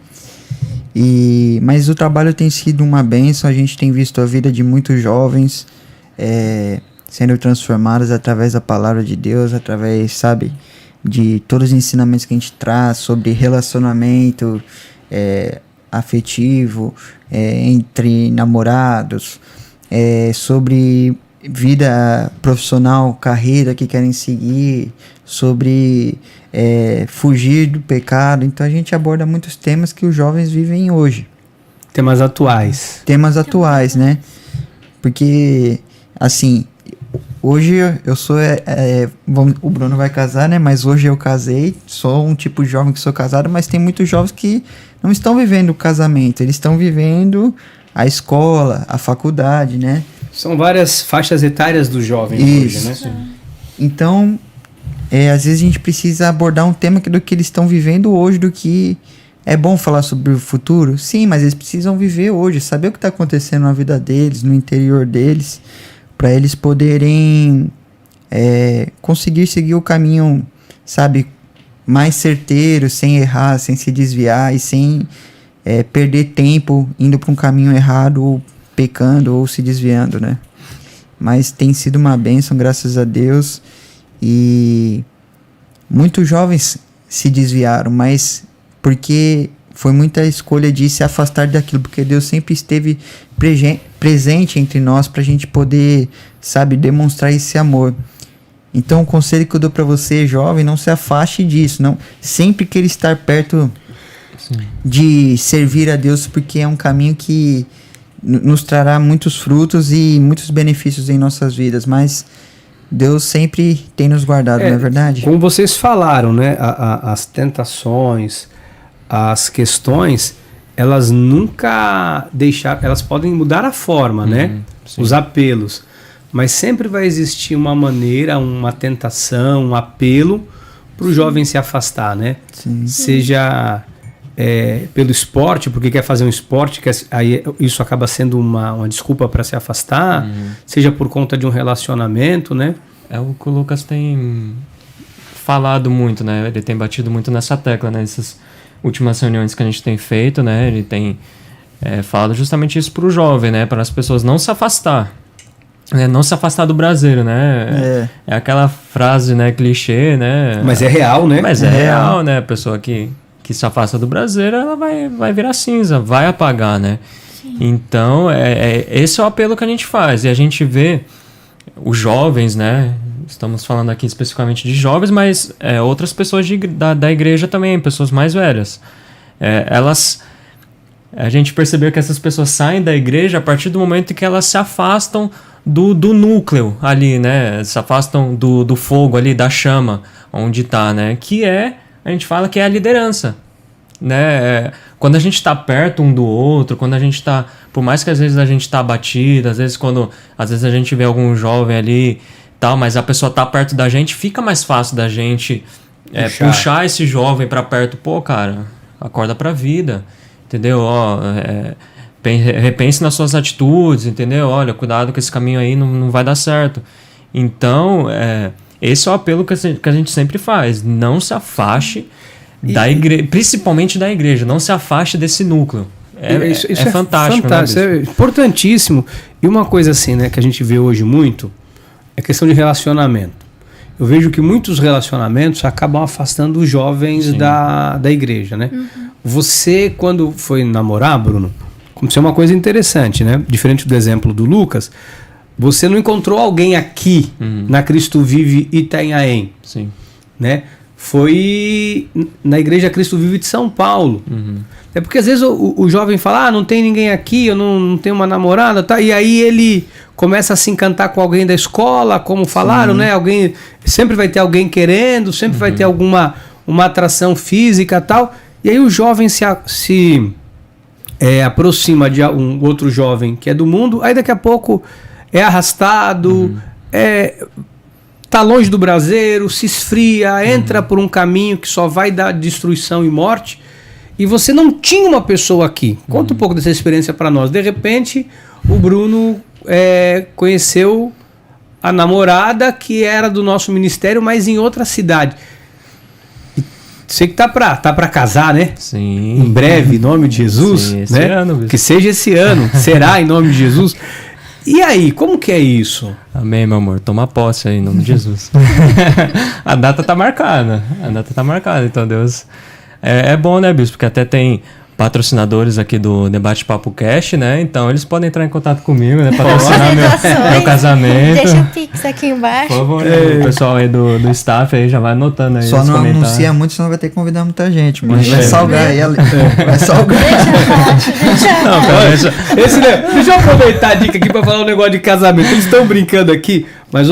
Mas o trabalho tem sido uma bênção. A gente tem visto a vida de muitos jovens sendo transformados através da palavra de Deus, através, sabe, de todos os ensinamentos que a gente traz sobre relacionamento afetivo entre namorados, sobre vida profissional, carreira que querem seguir, sobre fugir do pecado. Então a gente aborda muitos temas que os jovens vivem hoje. Temas atuais, né? Porque, assim, hoje eu sou... o Bruno vai casar, né? Mas hoje eu casei, sou um tipo de jovem que sou casado, mas tem muitos jovens que não estão vivendo o casamento, eles estão vivendo a escola, a faculdade, né? São várias faixas etárias dos jovens hoje, né? Então, às vezes a gente precisa abordar um tema do que eles estão vivendo hoje, do que é bom falar sobre o futuro. Sim, mas eles precisam viver hoje, saber o que está acontecendo na vida deles, no interior deles, para eles poderem conseguir seguir o caminho, sabe, mais certeiro, sem errar, sem se desviar e sem perder tempo indo para um caminho errado, ou pecando, ou se desviando, né? Mas tem sido uma bênção, graças a Deus. E muitos jovens se desviaram, mas porque foi muita escolha de se afastar daquilo, porque Deus sempre esteve presente entre nós para a gente poder, sabe, demonstrar esse amor. Então o conselho que eu dou para você, jovem, não se afaste disso, não. Sempre queira estar perto de servir a Deus, porque é um caminho que nos trará muitos frutos e muitos benefícios em nossas vidas, mas Deus sempre tem nos guardado, não é verdade? Como vocês falaram, né? As tentações, as questões, elas nunca deixaram... Elas podem mudar a forma, né? Sim. Os apelos. Mas sempre vai existir uma maneira, uma tentação, um apelo para o jovem se afastar, né? Sim. Seja pelo esporte, porque quer fazer um esporte, aí isso acaba sendo uma desculpa para se afastar, seja por conta de um relacionamento, né? É o que o Lucas tem falado muito, né? Ele tem batido muito nessa tecla, né? Nessas últimas reuniões que a gente tem feito, né? Ele tem falado justamente isso para o jovem, né? Para as pessoas não se afastar. Não se afastar do braseiro, né? É aquela frase, né? Clichê, né? Mas é real, né? Mas é real, né? A pessoa que se afasta do braseiro, ela vai virar cinza, vai apagar, né? Sim. Então, esse é o apelo que a gente faz. E a gente vê os jovens, né? Estamos falando aqui especificamente de jovens, mas outras pessoas da igreja também, pessoas mais velhas. A gente percebeu que essas pessoas saem da igreja a partir do momento em que elas se afastam do núcleo ali, né? Se afastam do fogo ali, da chama, onde está, né? A gente fala que é a liderança, né? Quando a gente está perto um do outro, quando a gente está... Por mais que às vezes a gente está abatido, às vezes a gente vê algum jovem ali, tal, mas a pessoa está perto da gente, fica mais fácil da gente puxar esse jovem para perto. Pô, cara, acorda pra vida, entendeu? Repense nas suas atitudes, entendeu? Olha, cuidado que esse caminho aí não vai dar certo. Então, esse é o apelo que a gente sempre faz. Não se afaste da igreja, principalmente da igreja. Não se afaste desse núcleo. Isso é fantástico. Fantástico, né, é importantíssimo. E uma coisa assim, né, que a gente vê hoje muito, é questão de relacionamento. Eu vejo que muitos relacionamentos acabam afastando os jovens da igreja, né? Você, quando foi namorar, Bruno, aconteceu uma coisa interessante, né? Diferente do exemplo do Lucas, você não encontrou alguém aqui na Cristo Vive Itanhaém. Sim. Né? Foi na Igreja Cristo Vive de São Paulo. É porque às vezes o jovem fala, não tem ninguém aqui, eu não tenho uma namorada, tá? E aí ele começa a se encantar com alguém da escola, como falaram, né? Sempre vai ter alguém querendo, sempre vai ter uma atração física e tal. E aí o jovem se aproxima de um outro jovem que é do mundo, aí daqui a pouco é arrastado, tá longe do braseiro, se esfria, entra por um caminho que só vai dar destruição e morte, e você não tinha uma pessoa aqui. Conta um pouco dessa experiência para nós. De repente, o Bruno conheceu a namorada que era do nosso ministério, mas em outra cidade. Sei que tá pra casar, né? Sim. Em breve, em nome de Jesus. Sim, esse né? ano. Que seja esse ano. Será, em nome de Jesus. E aí, como que é isso? Amém, meu amor. Toma posse aí, em nome de Jesus. A data tá marcada. Então, Deus... É bom, né, Bispo? Porque até tem patrocinadores aqui do Debate Papo Cash, né? Então, eles podem entrar em contato comigo, né? Patrocinar meu casamento. Deixa o Pix aqui embaixo. Por favor, o pessoal aí do staff aí já vai anotando aí. Só não anuncia muito, senão vai ter que convidar muita gente. Mas vai salgar aí. Vai salgar. Deixa eu aproveitar a dica aqui pra falar um negócio de casamento. Eles estão brincando aqui, mas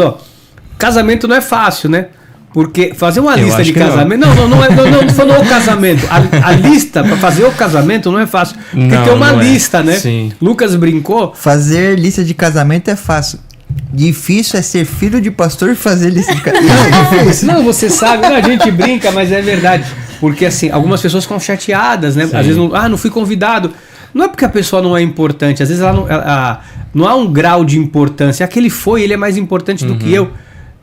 casamento não é fácil, né? Porque fazer uma lista de casamento... Não falou o casamento. A lista para fazer o casamento não é fácil. Porque tem uma lista, né? Sim. Lucas brincou. Fazer lista de casamento é fácil. Difícil é ser filho de pastor e fazer lista de casamento. Não, você sabe, a gente brinca, mas é verdade. Porque assim, algumas pessoas ficam chateadas, né? Sim. Às vezes não fui convidado. Não é porque a pessoa não é importante. Às vezes não há um grau de importância. Aquele ele é mais importante do que eu.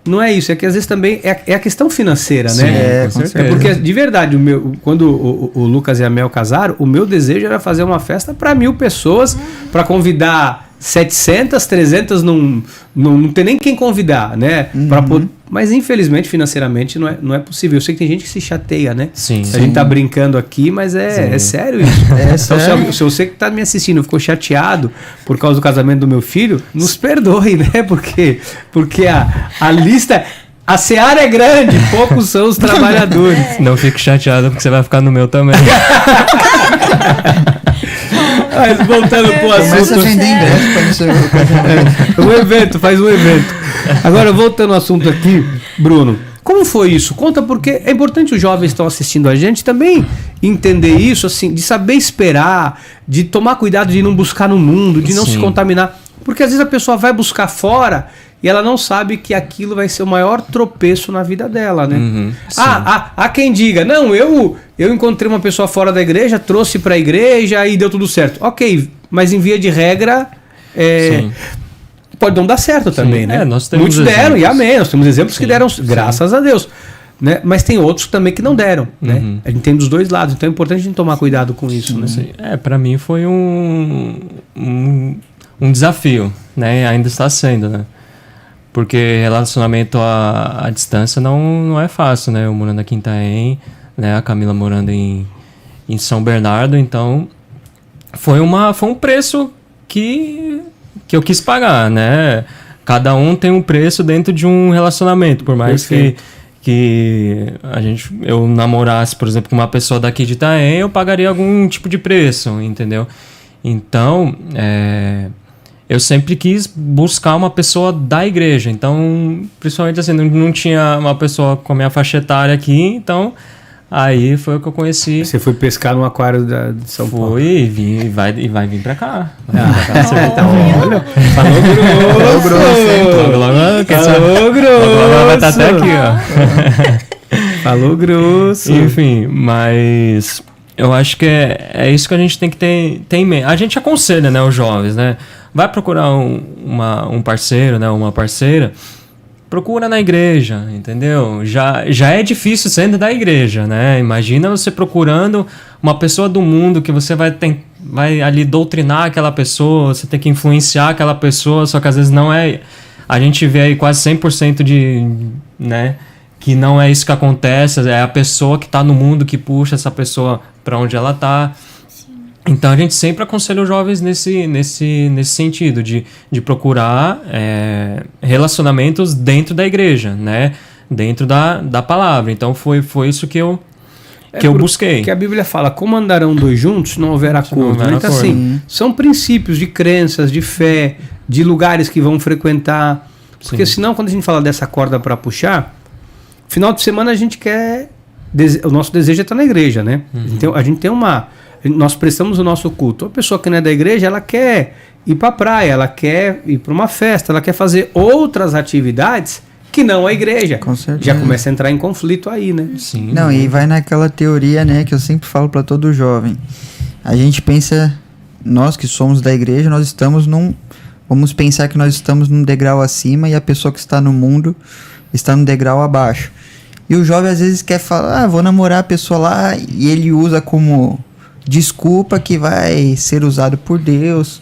Não é isso, é que às vezes também é a questão financeira, sim, né? Com certeza. É porque, de verdade, quando o Lucas e a Mel casaram, o meu desejo era fazer uma festa para 1.000 pessoas, para convidar 700, 300, não tem nem quem convidar, né? Mas, infelizmente, financeiramente, não é possível. Eu sei que tem gente que se chateia, né? Sim. A gente tá brincando aqui, mas é sério isso. Então, sério. Se você que tá me assistindo ficou chateado por causa do casamento do meu filho, nos perdoe, né? Porque a lista... A seara é grande, poucos são os trabalhadores. Não fique chateado, porque você vai ficar no meu também. Mas voltando pro assunto... Começa a vender ingresso pra isso. Faz um evento. Agora, voltando ao assunto aqui, Bruno, como foi isso? Conta, porque é importante os jovens que estão assistindo a gente também entender isso, assim, de saber esperar, de tomar cuidado de não buscar no mundo, de não se contaminar. Porque às vezes a pessoa vai buscar fora e ela não sabe que aquilo vai ser o maior tropeço na vida dela, né? Sim. Há quem diga, não, eu encontrei uma pessoa fora da igreja, trouxe para a igreja e deu tudo certo. Ok, mas em via de regra, pode não dar certo também, né? Nós temos muitos deram, exemplos. e amém, nós temos exemplos que deram, sim. graças a Deus. Né? Mas tem outros também que não deram, né? A gente tem dos dois lados, então é importante a gente tomar cuidado com isso, né? Sim. Para mim foi um desafio, né? Ainda está sendo, né? Porque relacionamento à distância não é fácil, né? Eu morando aqui em Itaém, né? A Camila morando em São Bernardo, então foi um preço que eu quis pagar, né? Cada um tem um preço dentro de um relacionamento, por mais que eu namorasse, por exemplo, com uma pessoa daqui de Itaém, eu pagaria algum tipo de preço, entendeu? Então, eu sempre quis buscar uma pessoa da igreja. Então, principalmente assim, não tinha uma pessoa com a minha faixa etária aqui, então aí foi o que eu conheci. Você foi pescar no aquário de São Paulo? Foi, e vai vir pra cá. Olha, falou grosso. Falou grosso. Vai estar até aqui, ó. Falou grosso. Enfim, mas eu acho que é isso que a gente tem que ter em mente. A gente aconselha, né, os jovens, né? Vai procurar um parceiro, né, uma parceira, procura na igreja, entendeu? Já é difícil sendo da igreja, né? Imagina você procurando uma pessoa do mundo que você vai ali doutrinar aquela pessoa, você tem que influenciar aquela pessoa, só que às vezes não é... A gente vê aí quase 100% né, que não é isso que acontece, é a pessoa que está no mundo que puxa essa pessoa para onde ela está. Então a gente sempre aconselha os jovens nesse sentido, de procurar relacionamentos dentro da igreja, né? Dentro da palavra. Então foi isso que eu busquei. Porque a Bíblia fala, como andarão dois juntos se não houver acordo. Então assim, são princípios de crenças, de fé, de lugares que vão frequentar. Porque senão, quando a gente fala dessa corda para puxar, final de semana a gente quer... O nosso desejo é estar na igreja, né? Então a gente tem nós prestamos o nosso culto. A pessoa que não é da igreja, ela quer ir para a praia, ela quer ir para uma festa, ela quer fazer outras atividades que não a igreja. Com certeza. Já começa a entrar em conflito aí, né? Sim. Não, e vai naquela teoria, né, que eu sempre falo para todo jovem. A gente pensa, nós que somos da igreja, nós estamos vamos pensar que nós estamos num degrau acima e a pessoa que está no mundo está no degrau abaixo. E o jovem às vezes quer falar, vou namorar a pessoa lá, e ele usa como desculpa que vai ser usado por Deus.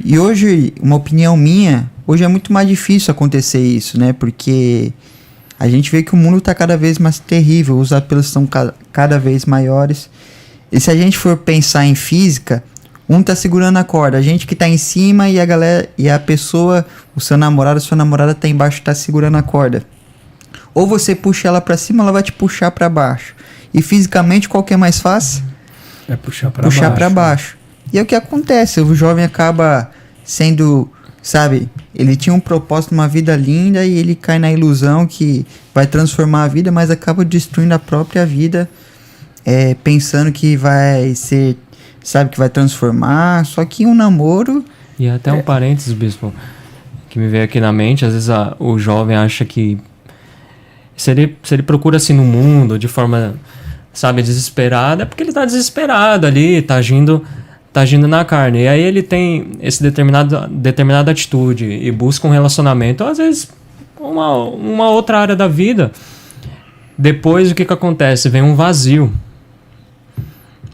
E hoje, uma opinião minha, hoje é muito mais difícil acontecer isso, né? Porque a gente vê que o mundo está cada vez mais terrível, os apelos estão cada vez maiores. E se a gente for pensar em física, um tá segurando a corda, a gente que tá em cima e a pessoa, o seu namorado, a sua namorada tá embaixo, tá segurando a corda. Ou você puxa ela para cima, ela vai te puxar para baixo. E fisicamente, qual que é mais fácil? É puxar para baixo. E é o que acontece, o jovem acaba sendo, sabe, ele tinha um propósito, uma vida linda, e ele cai na ilusão que vai transformar a vida, mas acaba destruindo a própria vida, pensando que vai ser, sabe, que vai transformar, só que um namoro... E até um parênteses, bispo, que me veio aqui na mente, às vezes o jovem acha que se ele procura assim no mundo, de forma... sabe, desesperado, é porque ele está desesperado ali, tá agindo na carne. E aí ele tem esse determinada atitude e busca um relacionamento, ou às vezes uma outra área da vida. Depois o que acontece? Vem um vazio.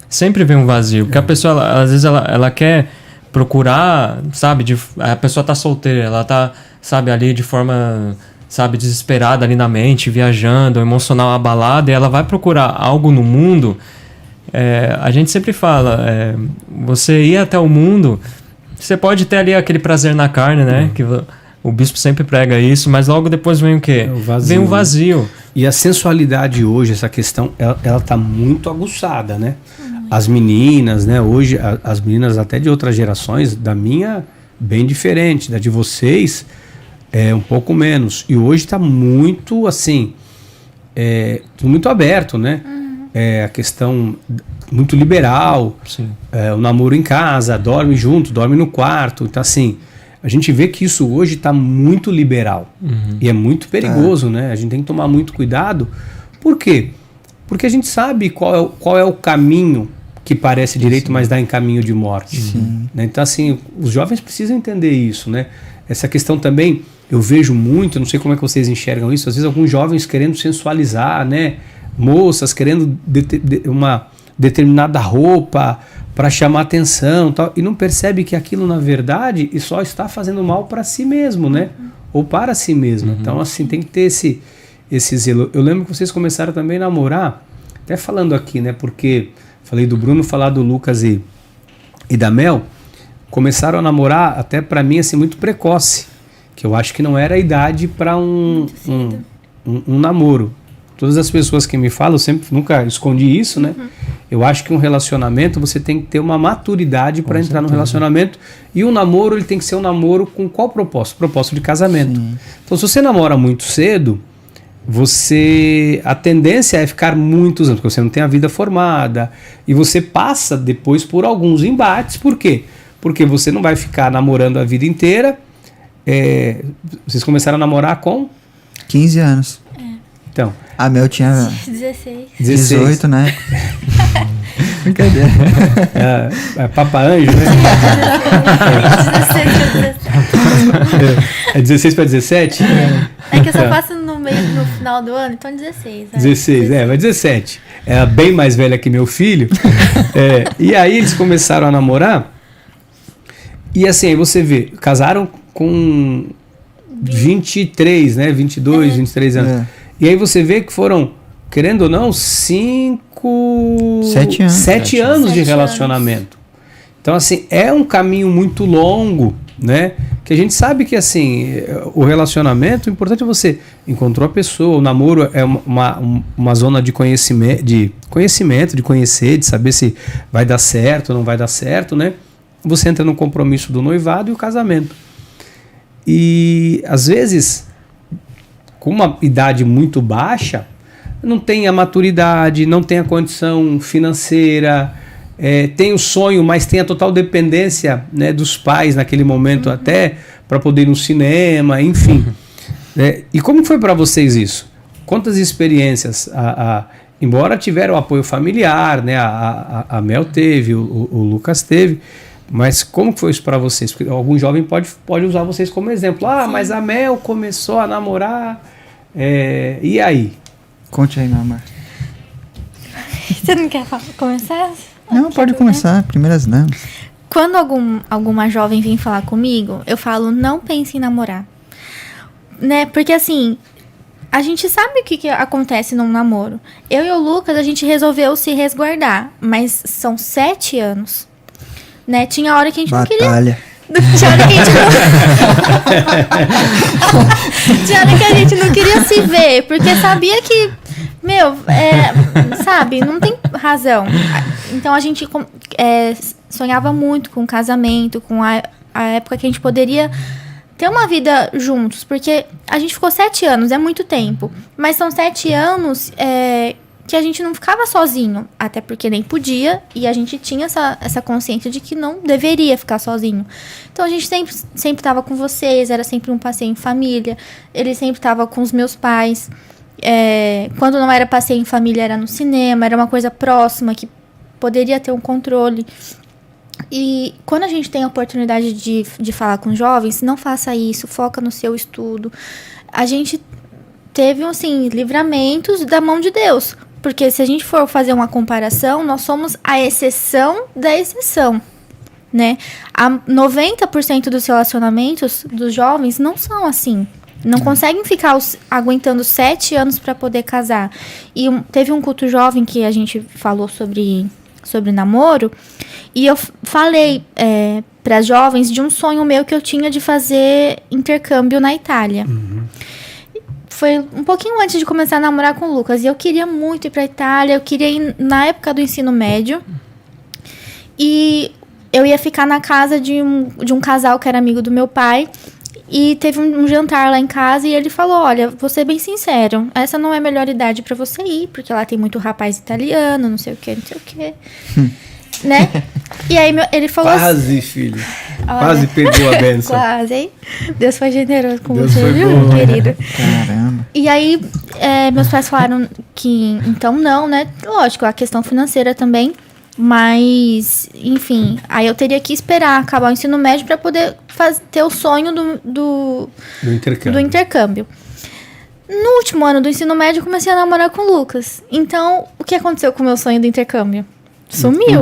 Sempre vem um vazio, porque a pessoa, às vezes ela quer procurar, sabe, a pessoa tá solteira, ela tá, sabe, ali de forma... sabe, desesperada ali na mente, viajando, emocional abalado, e ela vai procurar algo no mundo. A gente sempre fala, você ir até o mundo, você pode ter ali aquele prazer na carne, né? Que o bispo sempre prega isso, mas logo depois vem o quê? Vem um vazio. E a sensualidade hoje, essa questão, ela tá muito aguçada, né? As meninas, né? Hoje, as meninas até de outras gerações, da minha, bem diferente, da de vocês... um pouco menos. E hoje está muito, assim, muito aberto, né? A questão muito liberal. Sim. O namoro em casa, dorme junto, dorme no quarto. Então, assim, a gente vê que isso hoje está muito liberal. E é muito perigoso, né? A gente tem que tomar muito cuidado. Por quê? Porque a gente sabe qual é o caminho que parece direito, mas dá em caminho de morte. Né? Então, assim, os jovens precisam entender isso, né? Essa questão também, eu vejo muito, não sei como é que vocês enxergam isso, às vezes alguns jovens querendo sensualizar, né? Moças querendo uma determinada roupa para chamar atenção, tal, e não percebe que aquilo, na verdade, só está fazendo mal para si mesmo, né? Ou para si mesmo. Então, assim, tem que ter esse zelo. Eu lembro que vocês começaram também a namorar, até falando aqui, né? Porque falei do Bruno, falar do Lucas e da Mel, começaram a namorar até para mim assim muito precoce, que eu acho que não era a idade para um namoro. Todas as pessoas que me falam, eu sempre nunca escondi isso, né? Eu acho que um relacionamento você tem que ter uma maturidade para entrar no relacionamento, e o namoro ele tem que ser um namoro com qual propósito? Propósito de casamento. Então, se você namora muito cedo, a tendência é ficar muitos anos, porque você não tem a vida formada, e você passa depois por alguns embates. Por quê? Porque você não vai ficar namorando a vida inteira. Vocês começaram a namorar com 15 anos. Então, A Mel tinha 16. 18, né? Brincadeira. Papa Anjo, né? 16 É 16 para 17? É que eu só faço no final do ano, então 16. 16, vai 17. Ela é bem mais velha que meu filho. E aí eles começaram a namorar. E assim, aí você vê, casaram com 23, né? 22, 23 anos. E aí você vê que foram, querendo ou não, 7 anos. 7 anos de relacionamento. Então, assim, é um caminho muito longo, né? Que a gente sabe que, assim, o relacionamento, o importante é você encontrou a pessoa, o namoro é uma zona de conhecimento, de conhecer, de saber se vai dar certo ou não vai dar certo, né? Você entra no compromisso do noivado e o casamento. E, às vezes, com uma idade muito baixa, não tem a maturidade, não tem a condição financeira, tem o sonho, mas tem a total dependência, né, dos pais naquele momento, até para poder ir no cinema, enfim. E como foi para vocês isso? Quantas experiências, embora tiveram apoio familiar, né, a Mel teve, o Lucas teve, mas como foi isso para vocês? Porque algum jovem pode usar vocês como exemplo. Mas a Mel começou a namorar, e aí? Conte aí, meu amor. Você não quer começar? Não, pode começar. Primeiras damas. Quando alguma jovem vem falar comigo, eu falo, não pense em namorar. Né? Porque assim, a gente sabe o que acontece num namoro. Eu e o Lucas, a gente resolveu se resguardar, mas são 7 anos. Né? Tinha hora que a gente não queria... Tinha hora que a gente tinha hora que a gente não queria se ver, porque sabia que, sabe, não tem razão. Então a gente sonhava muito com o casamento, com a época que a gente poderia ter uma vida juntos, porque a gente ficou 7 anos, é muito tempo, mas são 7 anos que a gente não ficava sozinho, até porque nem podia, e a gente tinha essa consciência de que não deveria ficar sozinho. Então a gente sempre estava com vocês, era sempre um passeio em família, ele sempre estava com os meus pais. Quando não era passeio em família, era no cinema, era uma coisa próxima, que poderia ter um controle. E quando a gente tem a oportunidade de falar com jovens, não faça isso, foca no seu estudo. A gente teve, assim, livramentos da mão de Deus. Porque se a gente for fazer uma comparação, nós somos a exceção da exceção, né? 90% dos relacionamentos dos jovens não são assim. Não conseguem ficar aguentando 7 anos para poder casar. E teve um culto jovem que a gente falou sobre namoro. E eu falei para jovens de um sonho meu que eu tinha de fazer intercâmbio na Itália. Foi um pouquinho antes de começar a namorar com o Lucas. E eu queria muito ir pra Itália. Eu queria ir na época do ensino médio. E eu ia ficar na casa de um casal que era amigo do meu pai. E teve um jantar lá em casa. E ele falou, olha, vou ser bem sincero. Essa não é a melhor idade pra você ir. Porque lá tem muito rapaz italiano, não sei o que, não sei o que. Né? E aí ele falou quase, filho. Quase perdeu a bênção. Quase, hein? Deus foi generoso com Deus você, foi viu, bom. querido? Caramba. E aí, meus pais falaram que, então não, né? Lógico, a questão financeira também. Mas, enfim, aí eu teria que esperar acabar o ensino médio para poder ter o sonho do intercâmbio. No último ano do ensino médio, eu comecei a namorar com o Lucas. Então, o que aconteceu com o meu sonho do intercâmbio? Sumiu.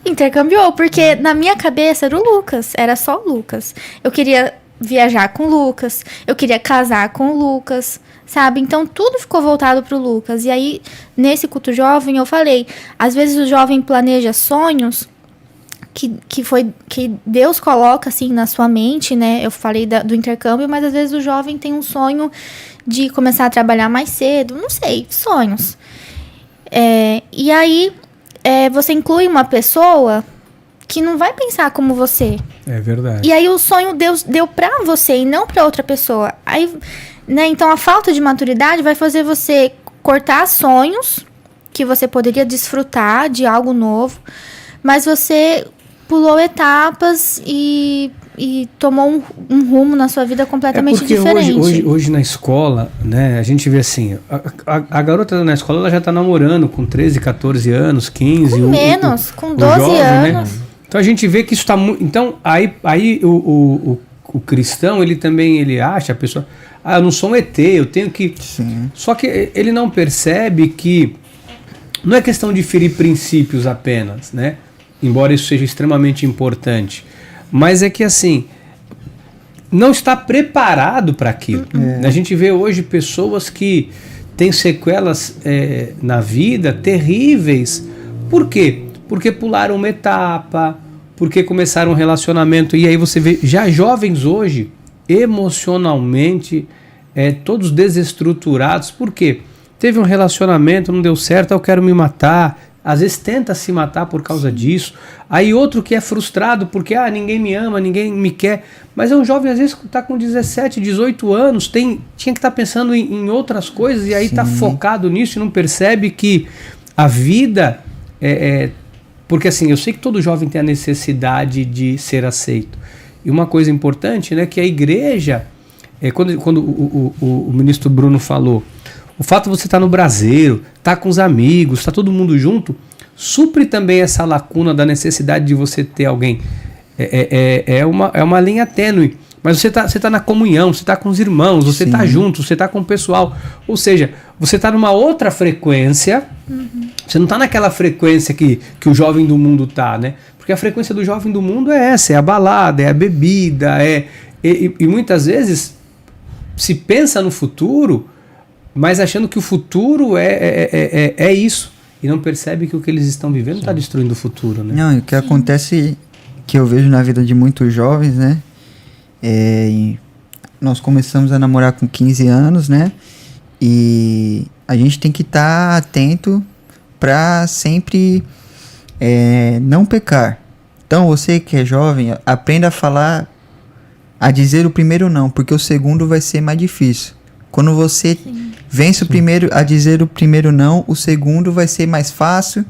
Intercambiou, porque na minha cabeça era o Lucas, era só o Lucas. Eu queria viajar com o Lucas, eu queria casar com o Lucas, sabe? Então, tudo ficou voltado pro Lucas. E aí, nesse culto jovem, eu falei, às vezes o jovem planeja sonhos que Deus coloca, assim, na sua mente, né? Eu falei do intercâmbio, mas às vezes o jovem tem um sonho de começar a trabalhar mais cedo, não sei, sonhos. E aí, você inclui uma pessoa que não vai pensar como você. É verdade. E aí o sonho Deus deu pra você e não pra outra pessoa. Aí, né, então a falta de maturidade vai fazer você cortar sonhos que você poderia desfrutar de algo novo, mas você pulou etapas e tomou um rumo na sua vida completamente diferente. Hoje na escola, né, a gente vê assim, a garota na escola ela já tá namorando com 13, 14 anos, 15. Com 12 jovem, anos. Né? Então a gente vê que isso tá muito... Então aí o cristão, ele também acha, a pessoa... eu não sou um ET, eu tenho que... Sim. Só que ele não percebe que não é questão de ferir princípios apenas, né? Embora isso seja extremamente importante. Mas é que, assim, não está preparado para aquilo. A gente vê hoje pessoas que têm sequelas na vida terríveis. Por quê? Porque pularam uma etapa, porque começaram um relacionamento. E aí você vê já jovens hoje, emocionalmente, todos desestruturados. Por quê? Teve um relacionamento, não deu certo, eu quero me matar. Às vezes tenta se matar por causa disso. Aí outro que é frustrado porque ninguém me ama, ninguém me quer. Mas é um jovem, às vezes, que está com 17, 18 anos, tinha que estar pensando em outras coisas e aí está focado nisso e não percebe que a vida... Porque assim, eu sei que todo jovem tem a necessidade de ser aceito. E uma coisa importante, né, que a igreja... quando o ministro Bruno falou... O fato de você estar no braseiro, estar com os amigos, estar todo mundo junto, supre também essa lacuna da necessidade de você ter alguém. É uma linha tênue. Mas você tá na comunhão, você está com os irmãos, você está junto, você está com o pessoal. Ou seja, você está numa outra frequência. Você não está naquela frequência que o jovem do mundo está, né? Porque a frequência do jovem do mundo é essa, é a balada, é a bebida, e muitas vezes se pensa no futuro... mas achando que o futuro é isso. E não percebe que o que eles estão vivendo está destruindo o futuro, né? Não, e o que acontece, que eu vejo na vida de muitos jovens, né? Nós começamos a namorar com 15 anos, né? E a gente tem que estar atento para sempre não pecar. Então, você que é jovem, aprenda a dizer o primeiro não, porque o segundo vai ser mais difícil. Quando você vence a dizer o primeiro não, o segundo vai ser mais fácil.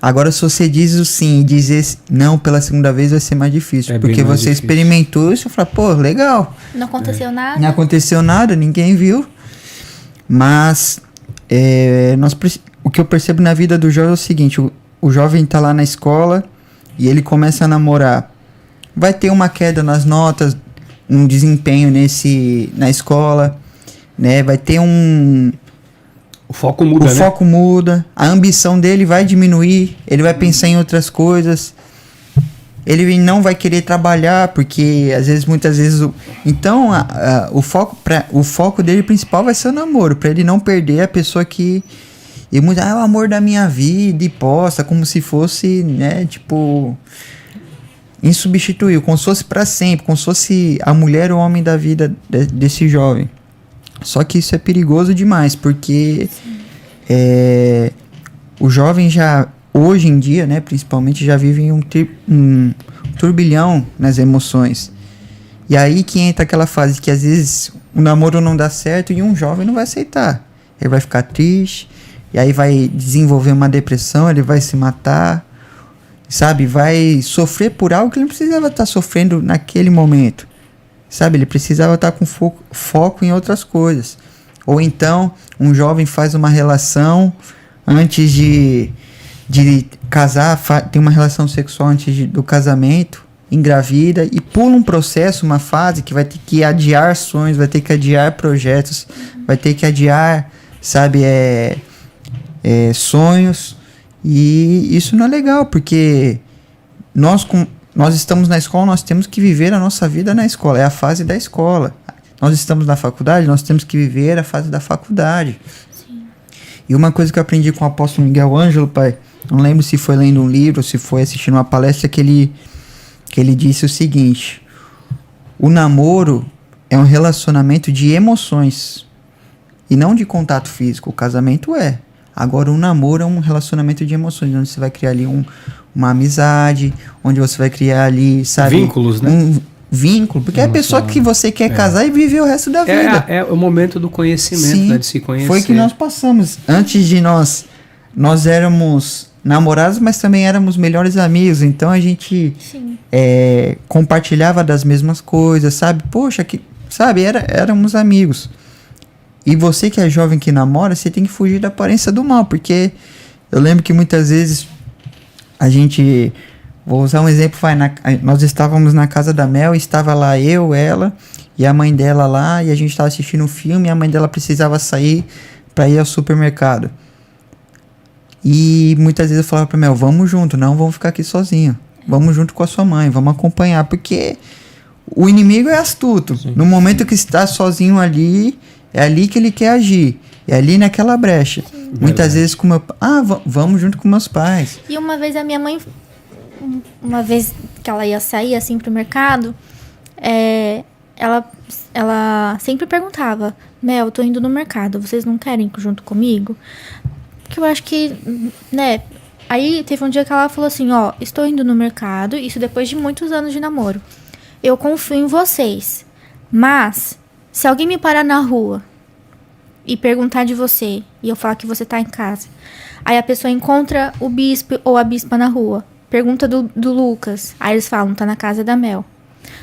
Agora, se você diz o sim e dizer não pela segunda vez, vai ser mais difícil. Porque você experimentou isso e fala, pô, legal. Não aconteceu nada. Não aconteceu nada, ninguém viu. Mas o que eu percebo na vida do jovem é o seguinte, o jovem tá lá na escola e ele começa a namorar. Vai ter uma queda nas notas, um desempenho na escola. Né, vai ter o foco muda, né? Foco muda, a ambição dele vai diminuir, ele vai pensar em outras coisas, ele não vai querer trabalhar, porque muitas vezes... Então, o foco dele principal vai ser o namoro, para ele não perder a pessoa que... é o amor da minha vida, e posta, como se fosse, né, tipo... insubstituível, como se fosse para sempre, como se fosse a mulher ou o homem da vida desse jovem. Só que isso é perigoso demais, porque o jovem já, hoje em dia, né, principalmente, já vive em um turbilhão nas emoções. E aí que entra aquela fase que às vezes o namoro não dá certo e um jovem não vai aceitar. Ele vai ficar triste, e aí vai desenvolver uma depressão, ele vai se matar. sabe, vai sofrer por algo que ele não precisava estar sofrendo naquele momento, sabe, ele precisava estar com foco em outras coisas. Ou então, um jovem faz uma relação antes de casar, tem uma relação sexual antes do casamento, engravida e pula um processo, uma fase que vai ter que adiar sonhos, vai ter que adiar projetos, vai ter que adiar, sabe, sonhos. E isso não é legal, porque nós estamos na escola, nós temos que viver a nossa vida na escola, é a fase da escola. Nós estamos na faculdade, nós temos que viver a fase da faculdade. Sim. E uma coisa que eu aprendi com o apóstolo Miguel Ângelo, pai, não lembro se foi lendo um livro ou se foi assistindo uma palestra, que ele disse o seguinte: o namoro é um relacionamento de emoções e não de contato físico. O casamento é. Agora, o namoro é um relacionamento de emoções, onde você vai criar ali uma amizade, onde você vai criar ali, sabe... Vínculos, né? Um vínculo, porque é a pessoa que você quer casar e viver o resto da vida. É o momento do conhecimento, sim, né, de se conhecer. Foi que nós passamos. Antes de nós éramos namorados, mas também éramos melhores amigos. Então, a gente compartilhava das mesmas coisas, sabe? Poxa, éramos amigos. E você que é jovem que namora, você tem que fugir da aparência do mal, porque eu lembro que muitas vezes a gente... Vou usar um exemplo, nós estávamos na casa da Mel, estava lá eu, ela e a mãe dela lá, e a gente estava assistindo um filme e a mãe dela precisava sair para ir ao supermercado. E muitas vezes eu falava pra Mel, vamos junto, não vamos ficar aqui sozinho, vamos junto com a sua mãe, vamos acompanhar, porque o inimigo é astuto. Sim. No momento que está sozinho ali, é ali que ele quer agir, é ali naquela brecha. Sim. Muitas vezes com meu vamos junto com meus pais. E uma vez a minha mãe, uma vez que ela ia sair assim pro mercado, ela sempre perguntava: Mel, eu tô indo no mercado, vocês não querem ir junto comigo? Porque eu acho que, né, aí teve um dia que ela falou assim: estou indo no mercado, isso depois de muitos anos de namoro, eu confio em vocês, mas se alguém me parar na rua e perguntar de você, e eu falar que você tá em casa, aí a pessoa encontra o bispo ou a bispa na rua, pergunta do Lucas, aí eles falam, tá na casa da Mel.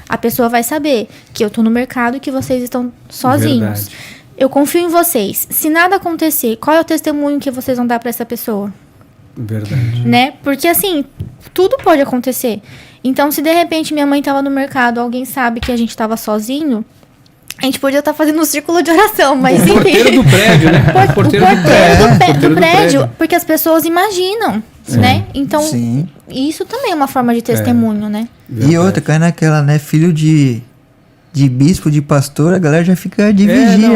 A pessoa vai saber que eu tô no mercado e que vocês estão sozinhos. Verdade. Eu confio em vocês. Se nada acontecer, qual é o testemunho que vocês vão dar pra essa pessoa? Verdade. Né? Porque assim, tudo pode acontecer. Então, se de repente minha mãe tava no mercado, alguém sabe que a gente tava sozinho, a gente podia estar fazendo um círculo de oração, mas o porteiro do prédio, né? O porteiro do prédio, porque as pessoas imaginam, né? Então, sim, isso também é uma forma de testemunho, né? E outra, cai naquela, né? Filho de bispo, de pastor, a galera já fica de vigia.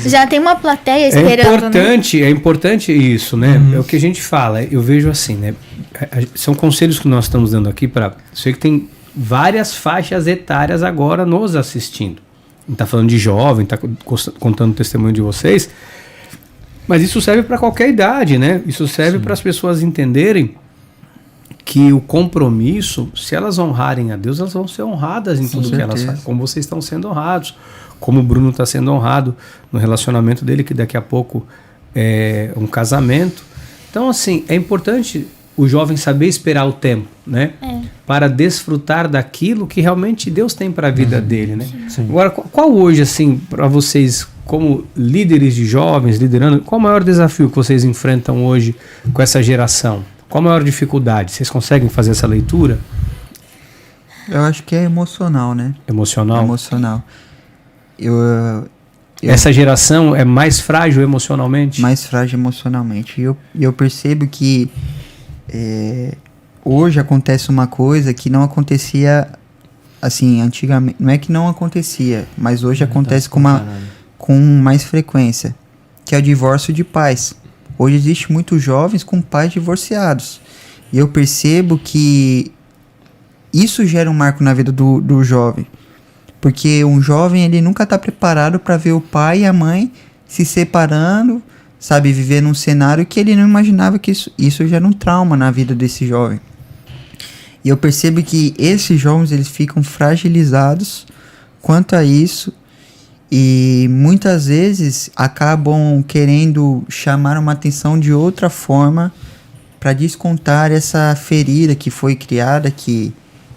Já tem uma plateia esperando, É importante isso, né? É o que a gente fala, eu vejo assim, né? São conselhos que nós estamos dando aqui para... Sei que tem várias faixas etárias agora nos assistindo. Está falando de jovem, está contando o testemunho de vocês, mas isso serve para qualquer idade, né? Isso serve para as pessoas entenderem que o compromisso, se elas honrarem a Deus, elas vão ser honradas em tudo que elas fazem, como vocês estão sendo honrados, como o Bruno está sendo honrado no relacionamento dele, que daqui a pouco é um casamento. Então, assim, é importante o jovem saber esperar o tempo, né? Para desfrutar daquilo que realmente Deus tem para a vida dele, né? Sim. Agora, qual hoje, assim, para vocês, como líderes de jovens, liderando, qual o maior desafio que vocês enfrentam hoje com essa geração? Qual a maior dificuldade? Vocês conseguem fazer essa leitura? Eu acho que é emocional, né? Emocional? Emocional. Essa geração é mais frágil emocionalmente? Mais frágil emocionalmente. E eu percebo que hoje acontece uma coisa que não acontecia assim antigamente. Não é que não acontecia, mas hoje acontece com mais frequência, que é o divórcio de pais. Hoje existe muitos jovens com pais divorciados. E eu percebo que isso gera um marco na vida do jovem. Porque um jovem, ele nunca está preparado para ver o pai e a mãe se separando, sabe, viver num cenário que ele não imaginava que isso gera um trauma na vida desse jovem. E eu percebo que esses jovens, eles ficam fragilizados quanto a isso. E muitas vezes acabam querendo chamar uma atenção de outra forma para descontar essa ferida que foi criada, que,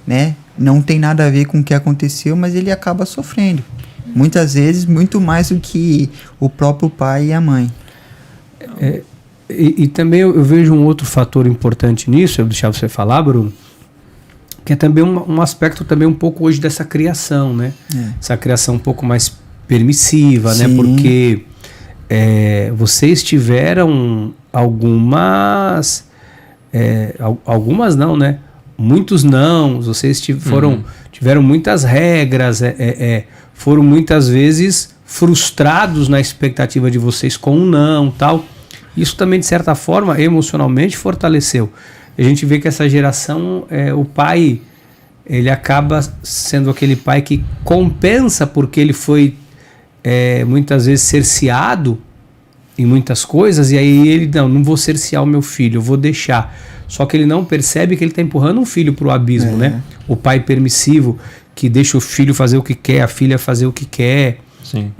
né, não tem nada a ver com o que aconteceu, mas ele acaba sofrendo. Muitas vezes, muito mais do que o próprio pai e a mãe. E também eu vejo um outro fator importante nisso, eu vou deixar você falar, Bruno, que é também um aspecto também um pouco hoje dessa criação, né? Essa criação um pouco mais permissiva, né? Porque vocês tiveram algumas não, né? Muitos não, vocês tiveram muitas regras, foram muitas vezes frustrados na expectativa de vocês com um não, tal. Isso também, de certa forma, emocionalmente fortaleceu. A gente vê que essa geração, o pai, ele acaba sendo aquele pai que compensa porque ele foi muitas vezes cerceado em muitas coisas, e aí ele, não vou cercear o meu filho, eu vou deixar. Só que ele não percebe que ele está empurrando um filho para o abismo, né? O pai permissivo, que deixa o filho fazer o que quer, a filha fazer o que quer. Sim.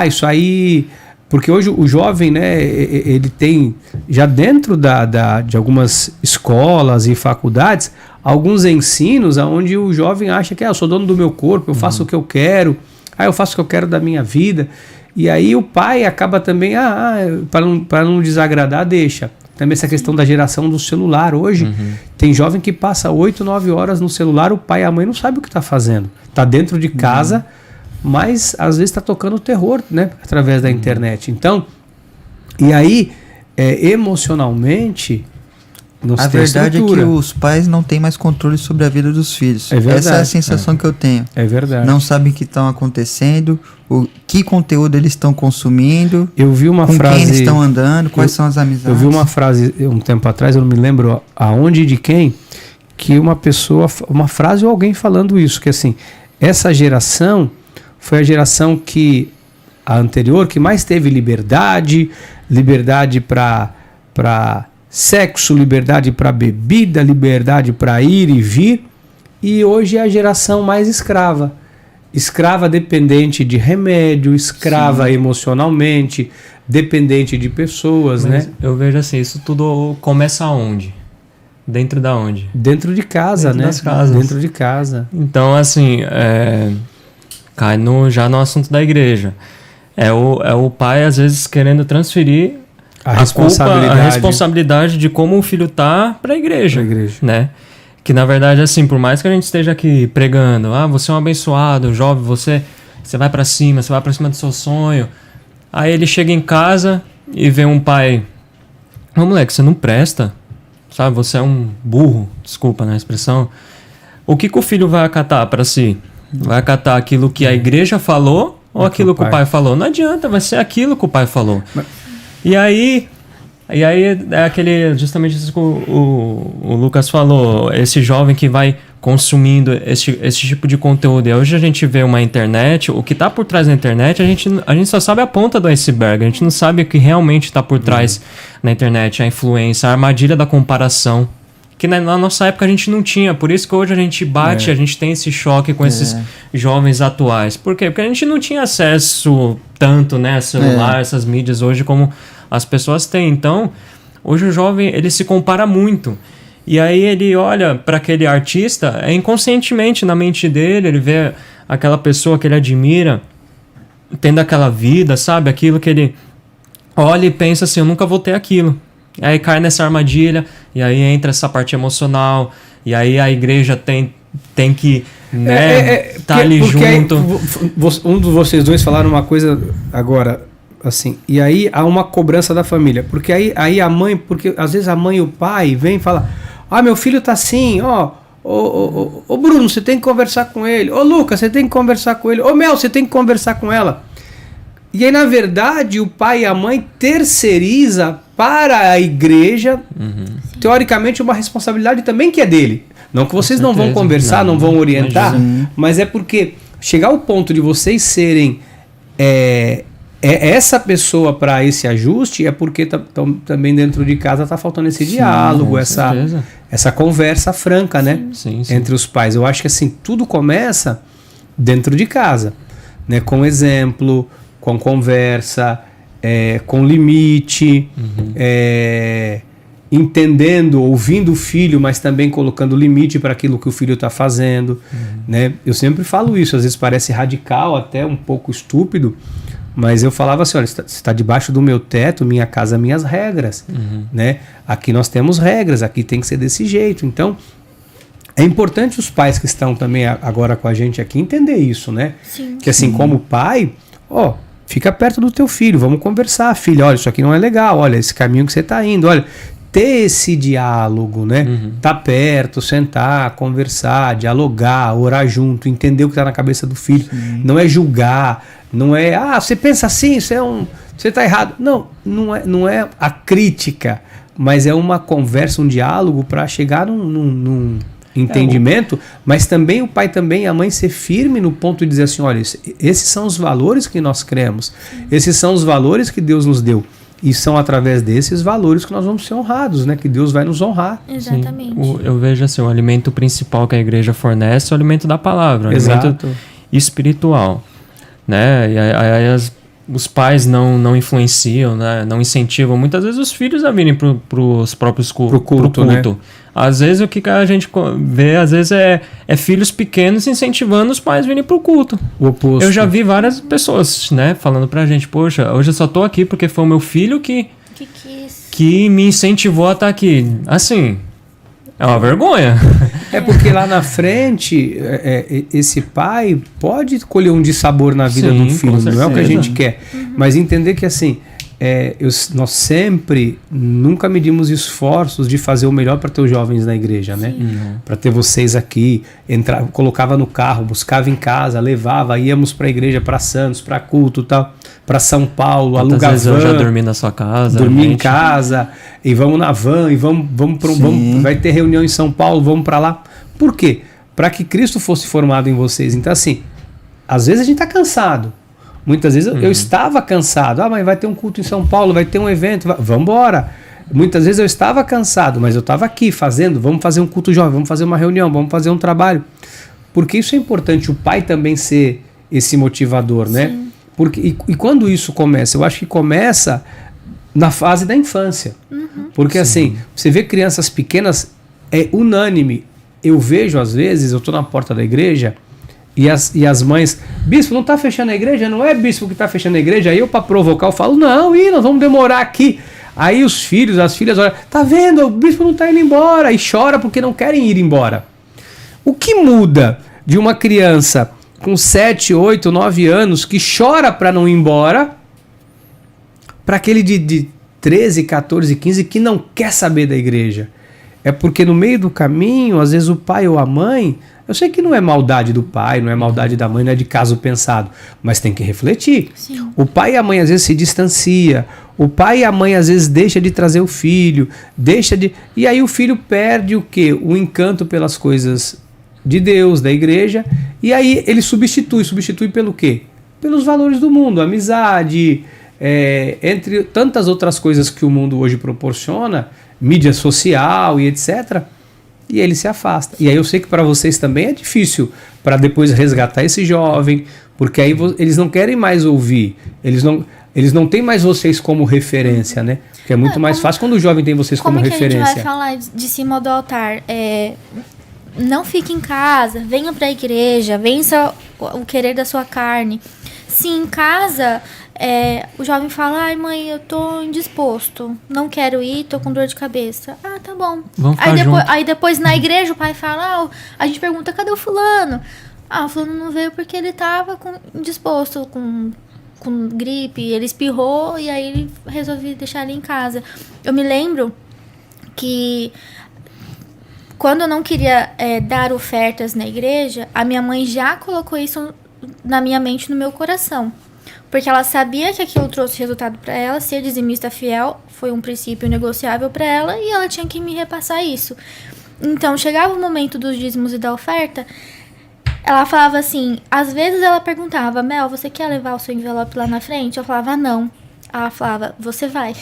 Isso aí... Porque hoje o jovem, né, ele tem, já dentro de algumas escolas e faculdades, alguns ensinos onde o jovem acha que eu sou dono do meu corpo, eu faço o que eu quero, eu faço o que eu quero da minha vida. E aí o pai acaba também, para não desagradar, deixa. Também essa questão da geração do celular. Hoje tem jovem que passa 8, 9 horas no celular, o pai e a mãe não sabem o que está fazendo. Está dentro de casa, mas às vezes está tocando terror, né, através da internet. Então, e aí, emocionalmente, não se a tem verdade estrutura. É que os pais não têm mais controle sobre a vida dos filhos. É verdade, essa é a sensação que eu tenho. É verdade. Não sabem o que está acontecendo, que conteúdo eles estão consumindo, eu vi uma com frase, quem eles estão andando, quais são as amizades. Eu vi uma frase um tempo atrás, eu não me lembro aonde e de quem, que uma frase ou alguém falando isso, que assim, essa geração foi a geração a anterior, que mais teve liberdade para sexo, liberdade para bebida, liberdade para ir e vir, e hoje é a geração mais escrava. Escrava dependente de remédio, escrava emocionalmente, dependente de pessoas, Mas né? eu vejo assim, isso tudo começa aonde? Dentro da onde? Dentro de casa, Dentro né? das casas. Dentro de casa. Então, assim, cai já no assunto da igreja. É o pai, às vezes, querendo transferir a responsabilidade de como o filho tá para a igreja, né? Que, na verdade, assim, por mais que a gente esteja aqui pregando, você é um abençoado, jovem, você vai para cima do seu sonho. Aí ele chega em casa e vê um pai, moleque, você não presta, sabe? Você é um burro, desculpa na expressão. O que o filho vai acatar para si? Vai acatar aquilo que a igreja falou ou aquilo que o pai falou? Não adianta, vai ser aquilo que o pai falou. E aí é aquele, justamente isso que o Lucas falou, esse jovem que vai consumindo esse tipo de conteúdo. E hoje a gente vê uma internet, o que está por trás da internet, a gente só sabe a ponta do iceberg, a gente não sabe o que realmente está por trás na internet, a influência, a armadilha da comparação, que na nossa época a gente não tinha, por isso que hoje a gente bate, a gente tem esse choque com esses jovens atuais. Por quê? Porque a gente não tinha acesso tanto, né, celular, essas mídias hoje como as pessoas têm. Então, hoje o jovem, ele se compara muito. E aí ele olha para aquele artista, inconscientemente na mente dele, ele vê aquela pessoa que ele admira, tendo aquela vida, sabe? Aquilo que ele olha e pensa assim, eu nunca vou ter aquilo. Aí cai nessa armadilha, e aí entra essa parte emocional, e aí a igreja tem que tá ali junto. Aí, um de vocês dois falaram uma coisa agora, assim, e aí há uma cobrança da família, porque aí a mãe, porque às vezes a mãe e o pai vêm e falam, meu filho tá assim, ô Bruno, você tem que conversar com ele, ô Lucas, você tem que conversar com ele, ô Mel, você tem que conversar com ela. E aí, na verdade, o pai e a mãe terceiriza para a igreja, teoricamente, uma responsabilidade também que é dele. Não que vocês não vão conversar, não vão orientar, mas é porque chegar ao ponto de vocês serem essa pessoa para esse ajuste, é porque também dentro de casa está faltando esse diálogo, essa conversa franca, né? Sim. Entre os pais. Eu acho que assim, tudo começa dentro de casa, né? Com exemplo, com conversa, com limite, entendendo, ouvindo o filho, mas também colocando limite para aquilo que o filho está fazendo, né? Eu sempre falo isso, às vezes parece radical, até um pouco estúpido, mas eu falava assim, olha, você está debaixo do meu teto, minha casa, minhas regras, né? Aqui nós temos regras, aqui tem que ser desse jeito. Então, é importante os pais que estão também agora com a gente aqui entender isso, né? Sim. Que assim, como pai, fica perto do teu filho, vamos conversar, filho, olha, isso aqui não é legal, olha, esse caminho que você está indo, olha, ter esse diálogo, né? Tá perto, sentar, conversar, dialogar, orar junto, entender o que está na cabeça do filho. Não é julgar, não é, você pensa assim, você tá errado. Não é a crítica, mas é uma conversa, um diálogo para chegar num entendimento, mas também o pai também, a mãe ser firme no ponto de dizer assim, olha, esses são os valores que nós cremos, esses são os valores que Deus nos deu. E são através desses valores que nós vamos ser honrados, né? Que Deus vai nos honrar. Exatamente. Eu vejo assim, o alimento principal que a igreja fornece é o alimento da palavra, o alimento espiritual, né? E aí os pais não influenciam, né? Não incentivam muitas vezes os filhos a virem para os próprios pro culto. Né? Às vezes o que a gente vê, às vezes é filhos pequenos incentivando os pais a virem pro culto. O oposto. Eu já vi várias pessoas, né, falando pra gente, poxa, hoje eu só tô aqui porque foi o meu filho que me incentivou a estar aqui. Assim, é uma vergonha. É porque lá na frente, esse pai pode colher um dissabor na vida do filho, não é o que a gente quer. Mas entender que assim, nós sempre nunca medimos esforços de fazer o melhor para ter os jovens na igreja, né? Para ter vocês aqui, colocava no carro, buscava em casa, levava, íamos para a igreja, para Santos, para culto, tal, para São Paulo, alugava van. Eu já dormi na sua casa. Dormi em casa, e vamos na van, e vamos vai ter reunião em São Paulo, vamos para lá. Por quê? Para que Cristo fosse formado em vocês. Então assim, às vezes a gente está cansado. Muitas vezes eu estava cansado. Mas vai ter um culto em São Paulo, vai ter um evento, vamos embora. Muitas vezes eu estava cansado, mas eu estava aqui vamos fazer um culto jovem, vamos fazer uma reunião, vamos fazer um trabalho. Porque isso é importante, o pai também ser esse motivador, né? Porque, e quando isso começa? Eu acho que começa na fase da infância. Porque assim, você vê crianças pequenas, é unânime. Eu vejo às vezes, eu estou na porta da igreja, e as mães, bispo, não está fechando a igreja? Não é bispo que está fechando a igreja? Aí eu, para provocar, eu falo, não, nós vamos demorar aqui. Aí os filhos, as filhas olham, tá vendo, o bispo não está indo embora, e chora porque não querem ir embora. O que muda de uma criança com 7, 8, 9 anos que chora para não ir embora, para aquele de 13, 14, 15 que não quer saber da igreja? É porque no meio do caminho, às vezes o pai ou a mãe, eu sei que não é maldade do pai, não é maldade da mãe, não é de caso pensado, mas tem que refletir. O pai e a mãe às vezes se distancia, o pai e a mãe às vezes deixa de trazer o filho, e aí o filho perde o quê? O encanto pelas coisas de Deus, da igreja, e aí ele substitui pelo quê? Pelos valores do mundo, amizade, entre tantas outras coisas que o mundo hoje proporciona, mídia social e etc., e ele se afasta. E aí eu sei que para vocês também é difícil para depois resgatar esse jovem, porque aí eles não querem mais ouvir, eles não têm mais vocês como referência, né? Porque é muito mais fácil quando o jovem tem vocês como referência. Como que a gente vai falar de cima do altar? Não fique em casa, venha para a igreja, vença o querer da sua carne. Se em casa o jovem fala, ai mãe, eu tô indisposto, não quero ir, tô com dor de cabeça. Ah, tá bom. Aí depois na igreja o pai fala, a gente pergunta, cadê o fulano? O fulano não veio porque ele tava indisposto, com gripe, ele espirrou e aí ele resolvi deixar ele em casa. Eu me lembro que quando eu não queria dar ofertas na igreja, a minha mãe já colocou isso na minha mente, no meu coração. Porque ela sabia que aquilo trouxe resultado para ela, ser dizimista fiel foi um princípio negociável para ela e ela tinha que me repassar isso. Então, chegava o momento dos dízimos e da oferta, ela falava assim, às vezes ela perguntava, Mel, você quer levar o seu envelope lá na frente? Eu falava, não. Ela falava, você vai.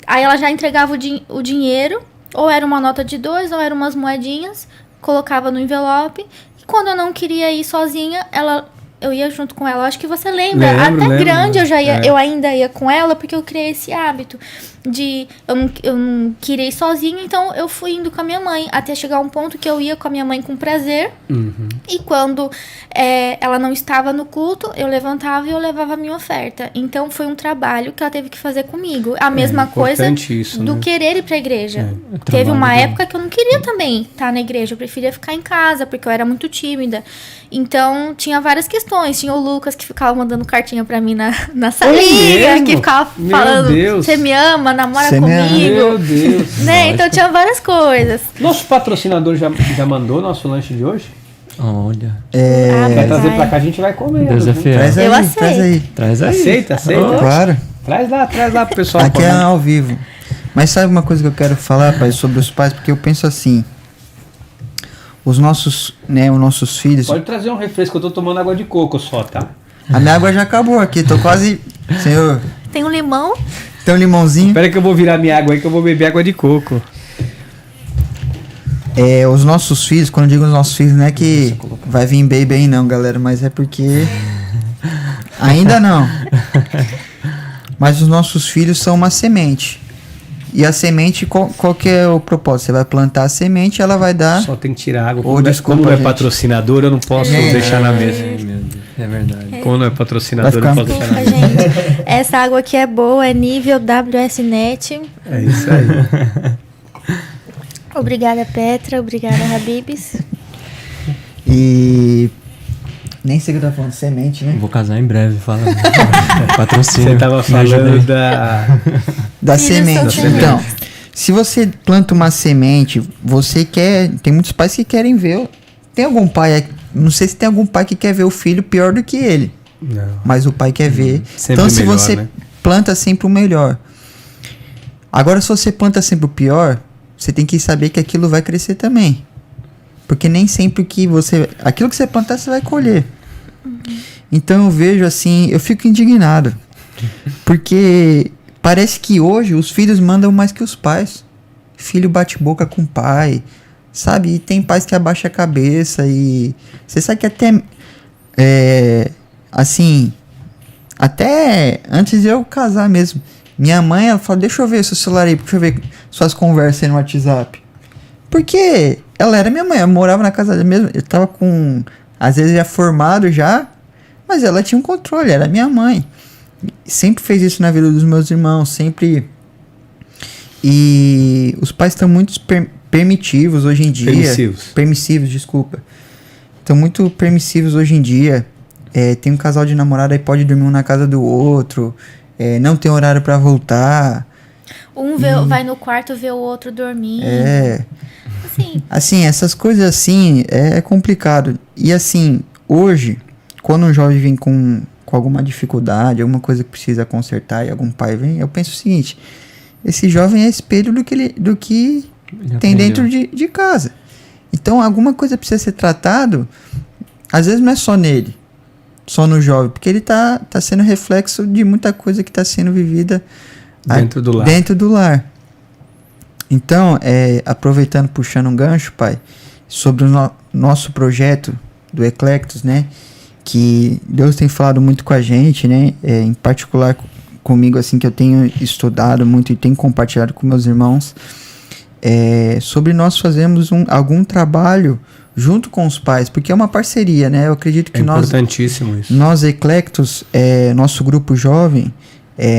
Aí ela já entregava o dinheiro, ou era uma nota de 2, ou eram umas moedinhas, colocava no envelope, e quando eu não queria ir sozinha, eu ia junto com ela. Acho que você lembra. Lembro. Grande eu ainda ia com ela, porque eu criei esse hábito. eu não queria ir sozinha, então eu fui indo com a minha mãe, até chegar um ponto que eu ia com a minha mãe com prazer. E quando ela não estava no culto, eu levantava e eu levava a minha oferta. Então foi um trabalho que ela teve que fazer comigo. A mesma coisa isso, do né? querer ir pra igreja. O Teve trabalho uma dela. época que eu não queria também estar na igreja, eu preferia ficar em casa, porque eu era muito tímida. Então, tinha várias questões. Tinha o Lucas que ficava mandando cartinha pra mim na salinha, mesmo? que ficava Meu falando, Deus. você me ama, namora Você me ama. comigo. Meu Deus. Né? Então, tinha várias coisas. Nosso patrocinador já mandou nosso lanche de hoje? Olha, Vai trazer vai. pra cá, a gente vai comer. Deus é né? fiel. Traz aí, Eu aceito. traz aí. Traz aí. Aceita? Claro. Traz lá pro pessoal. Aqui é comer. ao vivo. Mas sabe uma coisa que eu quero falar, pai, sobre os pais? Porque eu penso assim, os nossos filhos... Pode trazer um refresco, eu tô tomando água de coco só, tá? A minha água já acabou aqui, tô quase... Senhor, Tem um limão. tem um limãozinho? Espera que eu vou virar minha água aí, que eu vou beber água de coco. Os nossos filhos, quando eu digo os nossos filhos, não é que vai vir baby aí não, galera, mas é porque... Ainda não. Mas os nossos filhos são uma semente. E a semente, qual que é o propósito? Você vai plantar a semente, ela vai dar... Só tem que tirar água. Ô, Como, desculpa, como não é gente. patrocinador, eu não posso deixar na mesa. Ai, meu Deus. É verdade. Como não é patrocinador, eu Vai não ficar- posso deixar Desculpa, na mesa. gente. Essa água aqui é boa, é nível WSNet. É isso aí. Obrigada, Petra. Obrigada, Habibs. E... Nem sei o que eu tô falando, semente, né? Vou casar em breve, fala. Patrocínio. Você tava Me ajuda falando aí. Da Filhos semente. são Então, se você planta uma semente, você quer... Tem muitos pais que querem ver... Tem algum pai... Não sei se tem algum pai que quer ver o filho pior do que ele. Não. Mas o pai quer ver. Sempre Então, se melhor, você né? planta sempre o melhor. Agora, se você planta sempre o pior, você tem que saber que aquilo vai crescer também. Porque nem sempre que você... Aquilo que você plantar, você vai colher. Então, eu vejo assim... Eu fico indignado. Porque parece que hoje os filhos mandam mais que os pais. Filho bate boca com o pai, sabe? E tem pais que abaixam a cabeça e... Você sabe que até... assim... Até antes de eu casar mesmo. Minha mãe, ela falou, deixa eu ver seu celular aí, deixa eu ver suas conversas aí no WhatsApp. Porque ela era minha mãe, eu morava na casa dela mesmo. Eu tava com... Às vezes já formado já, mas ela tinha um controle, era minha mãe. Sempre fez isso na vida dos meus irmãos, sempre... E os pais estão muito permissivos hoje em dia. Permissivos, desculpa. Estão muito permissivos hoje em dia. Tem um casal de namorado aí, pode dormir um na casa do outro. Não tem horário pra voltar. Um vai no quarto ver o outro dormir. Assim, Essas coisas assim é complicado. E assim, hoje, quando um jovem vem com alguma dificuldade, alguma coisa que precisa consertar e algum pai vem, eu penso o seguinte: esse jovem é espelho do que Ele tem aprendeu. dentro de casa. Então, alguma coisa precisa ser tratado. Às vezes não é só nele, só no jovem, porque ele tá sendo reflexo de muita coisa que está sendo vivida Dentro do lar. Então, aproveitando, puxando um gancho, pai, sobre o nosso projeto do Eclectos, né? Que Deus tem falado muito com a gente, né? Em particular comigo, assim, que eu tenho estudado muito e tenho compartilhado com meus irmãos. Sobre nós fazermos algum trabalho junto com os pais, porque é uma parceria, né? Eu acredito que Importantíssimo isso. nós Eclectos, nosso grupo jovem,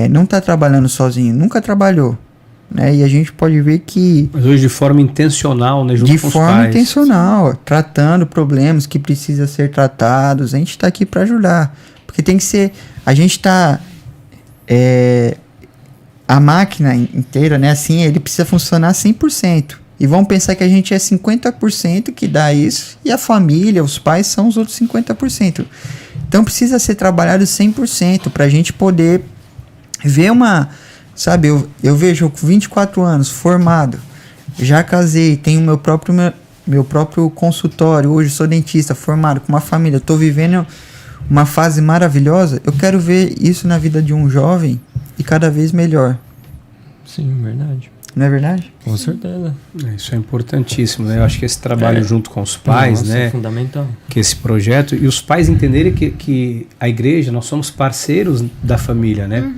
não está trabalhando sozinho, nunca trabalhou. Né? E a gente pode ver que Mas hoje de forma intencional, né? Junto de com os forma pais. intencional, tratando problemas que precisam ser tratados, a gente está aqui para ajudar. Porque tem que ser... A gente está... a máquina inteira, né? Assim, ele precisa funcionar 100%. E vamos pensar que a gente é 50% que dá isso, e a família, os pais são os outros 50%. Então precisa ser trabalhado 100% para a gente poder ver uma... Sabe, eu vejo com 24 anos, formado, já casei, tenho meu próprio consultório, hoje sou dentista, formado, com uma família, estou vivendo uma fase maravilhosa. Eu quero ver isso na vida de um jovem e cada vez melhor. Sim, verdade. Não é verdade? Com certeza. Isso é importantíssimo, né? Eu acho que esse trabalho junto com os pais, Nossa, né? é fundamental. Que esse projeto, e os pais entenderem que a igreja, nós somos parceiros da família, né?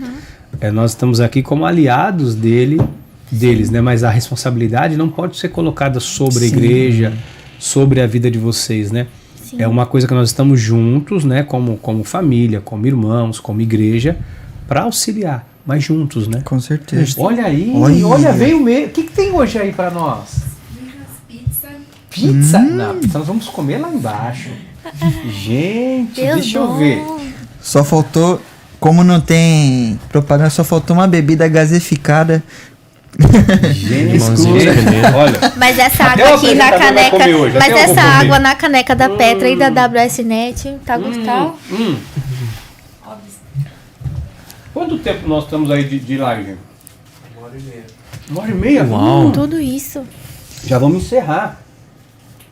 nós estamos aqui como aliados deles, né? Mas a responsabilidade não pode ser colocada sobre a igreja, sobre a vida de vocês, né? Sim. É uma coisa que nós estamos juntos, né? Como família, como irmãos, como igreja, para auxiliar, mas juntos, né? Com certeza. Olha aí, Olha. olha, veio mesmo. O que tem hoje aí para nós? Pizza? Não, pizza nós vamos comer lá embaixo. Gente, Deus deixa eu bom. ver. Só faltou, como não tem propaganda, só faltou uma bebida gasificada. Gente, Limãozinho escolhido. olha. Mas essa Até água o aqui na apresentador vai caneca. comer hoje, Mas até eu vou essa comer. água na caneca da Petra e da WSNet tá gostando? Quanto tempo nós estamos aí de live? 1h30. 1h30? Uau. Tudo isso. Já vamos encerrar.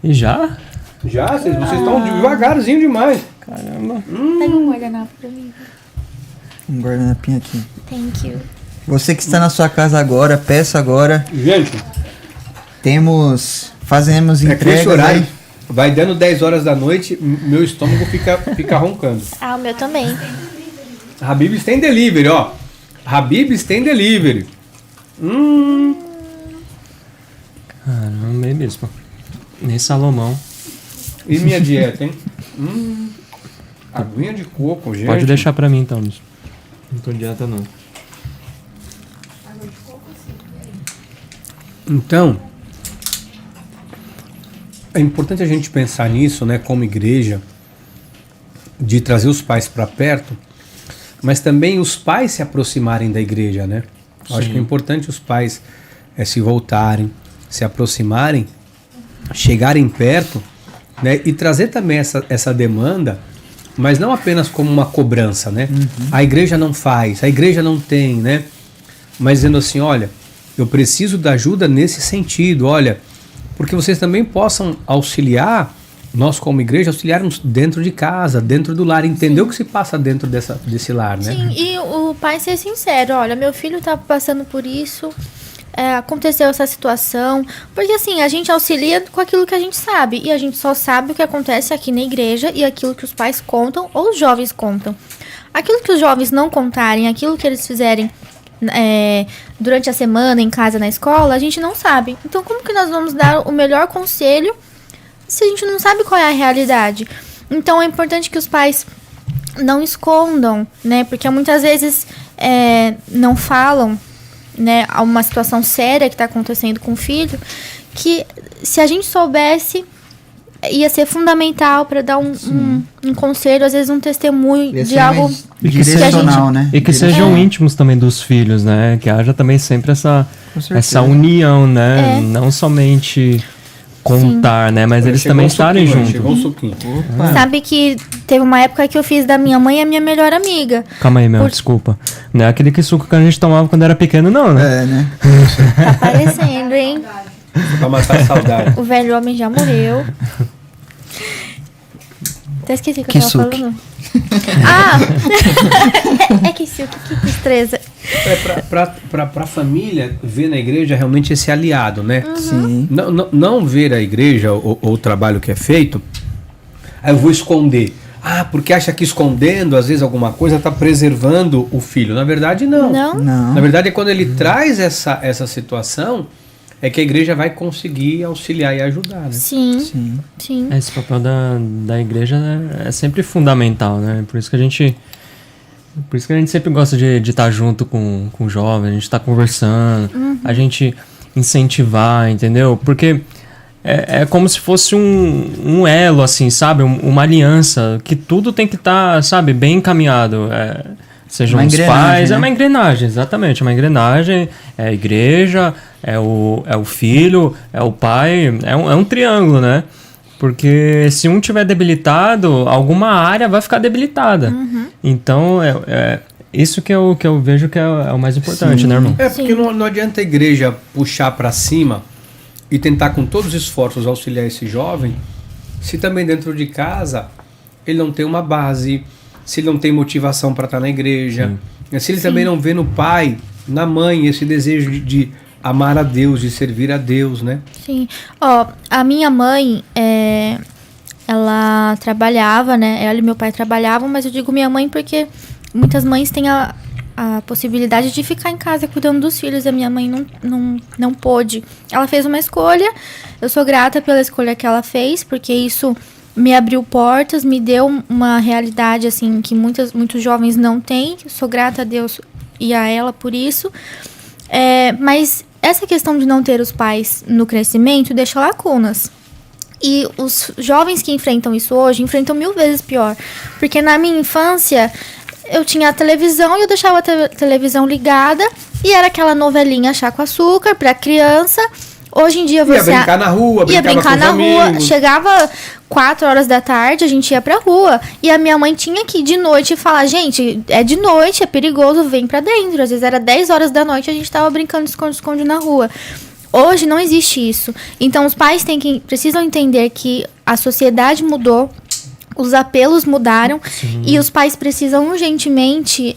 E já? Já, vocês estão devagarzinho demais. Caramba. Pega um guardanapo pra mim. Um guardanapinho aqui. Thank you. Você que está na sua casa agora, peça agora. Gente, Fazemos é que esse entregas horário aí. vai dando 10 horas da noite, meu estômago fica roncando. Ah, o meu também. Habib's tem delivery, ó. Habib's tem delivery. Caramba, é mesmo. Nem Salomão. E minha dieta, hein? Aguinha de coco, gente. Pode deixar pra mim então, Luiz. Não tô dieta não. Então, é importante a gente pensar nisso, né, como igreja, de trazer os pais para perto, mas também os pais se aproximarem da igreja, né? Eu acho que é importante os pais se voltarem, se aproximarem, chegarem perto, né, e trazer também essa demanda, mas não apenas como uma cobrança, né? A igreja não faz, a igreja não tem, né? Mas dizendo assim, olha, eu preciso da ajuda nesse sentido, olha, porque vocês também possam auxiliar, nós como igreja, auxiliarmos dentro de casa, dentro do lar, entender o que se passa dentro desse lar, né? Sim, e o pai ser sincero, olha, meu filho tá passando por isso, aconteceu essa situação, porque assim, a gente auxilia com aquilo que a gente sabe, e a gente só sabe o que acontece aqui na igreja e aquilo que os pais contam ou os jovens contam. Aquilo que os jovens não contarem, aquilo que eles fizerem durante a semana, em casa, na escola, a gente não sabe. Então, como que nós vamos dar o melhor conselho se a gente não sabe qual é a realidade? Então, é importante que os pais não escondam, né? Porque muitas vezes não falam, né? Há uma situação séria que está acontecendo com o filho, que se a gente soubesse, ia ser fundamental para dar um conselho, às vezes um testemunho de algo direcional, né? E que sejam íntimos também dos filhos, né? Que haja também sempre essa união, né? Não somente contar, né? Mas eles também estarem juntos. Chegou um suquinho. Sabe que teve uma época que eu fiz da minha mãe a minha melhor amiga. Calma aí, meu, desculpa. Não é aquele que suco que a gente tomava quando era pequeno, não, né? Né? Tá aparecendo, hein? Pra matar a saudade. O velho homem já morreu. Até esqueci o que eu tava Kisuke. falando. Ah! É Kisuke, que destreza. Pra família ver na igreja realmente esse aliado, né? Sim. Não ver a igreja ou o trabalho que é feito, aí eu vou esconder. Ah, porque acha que escondendo, às vezes, alguma coisa está preservando o filho. Na verdade, não. Não? Na verdade, é quando ele traz essa situação, é que a igreja vai conseguir auxiliar e ajudar, né? Sim. Esse papel da igreja é sempre fundamental, né? Por isso que a gente sempre gosta de estar junto com o jovem, a gente tá conversando, a gente incentivar, entendeu? Porque é como se fosse um elo, assim, sabe? Uma aliança, que tudo tem que estar, sabe, bem encaminhado. Sejam os pais, né? é uma engrenagem, exatamente, é uma engrenagem, é a igreja, é o filho, é o pai, é um triângulo, né? Porque se um tiver debilitado, alguma área vai ficar debilitada. Então, isso que eu vejo que é o mais importante, né, irmão? Porque não adianta a igreja puxar para cima e tentar com todos os esforços auxiliar esse jovem, se também dentro de casa ele não tem uma base, se ele não tem motivação para estar na igreja, se ele também não vê no pai, na mãe, esse desejo de amar a Deus, de servir a Deus, né? Sim. Ó, a minha mãe, ela trabalhava, né? Ela e meu pai trabalhavam, mas eu digo minha mãe porque muitas mães têm a possibilidade de ficar em casa cuidando dos filhos. A minha mãe não pôde. Ela fez uma escolha. Eu sou grata pela escolha que ela fez, porque isso me abriu portas, me deu uma realidade assim que muitos jovens não têm. Sou grata a Deus e a ela por isso. Mas essa questão de não ter os pais no crescimento deixa lacunas. E os jovens que enfrentam isso hoje enfrentam 1000 vezes pior. Porque na minha infância eu tinha a televisão e eu deixava a televisão ligada e era aquela novelinha Chá com Açúcar pra criança. Hoje em dia você ia brincar na rua, chegava 4 horas da tarde, a gente ia pra rua e a minha mãe tinha que ir de noite falar, gente, é de noite, é perigoso, vem pra dentro. Às vezes era 10 horas da noite, a gente tava brincando de esconde-esconde na rua. Hoje não existe isso. Então os pais precisam entender que a sociedade mudou, os apelos mudaram. Sim. E os pais precisam urgentemente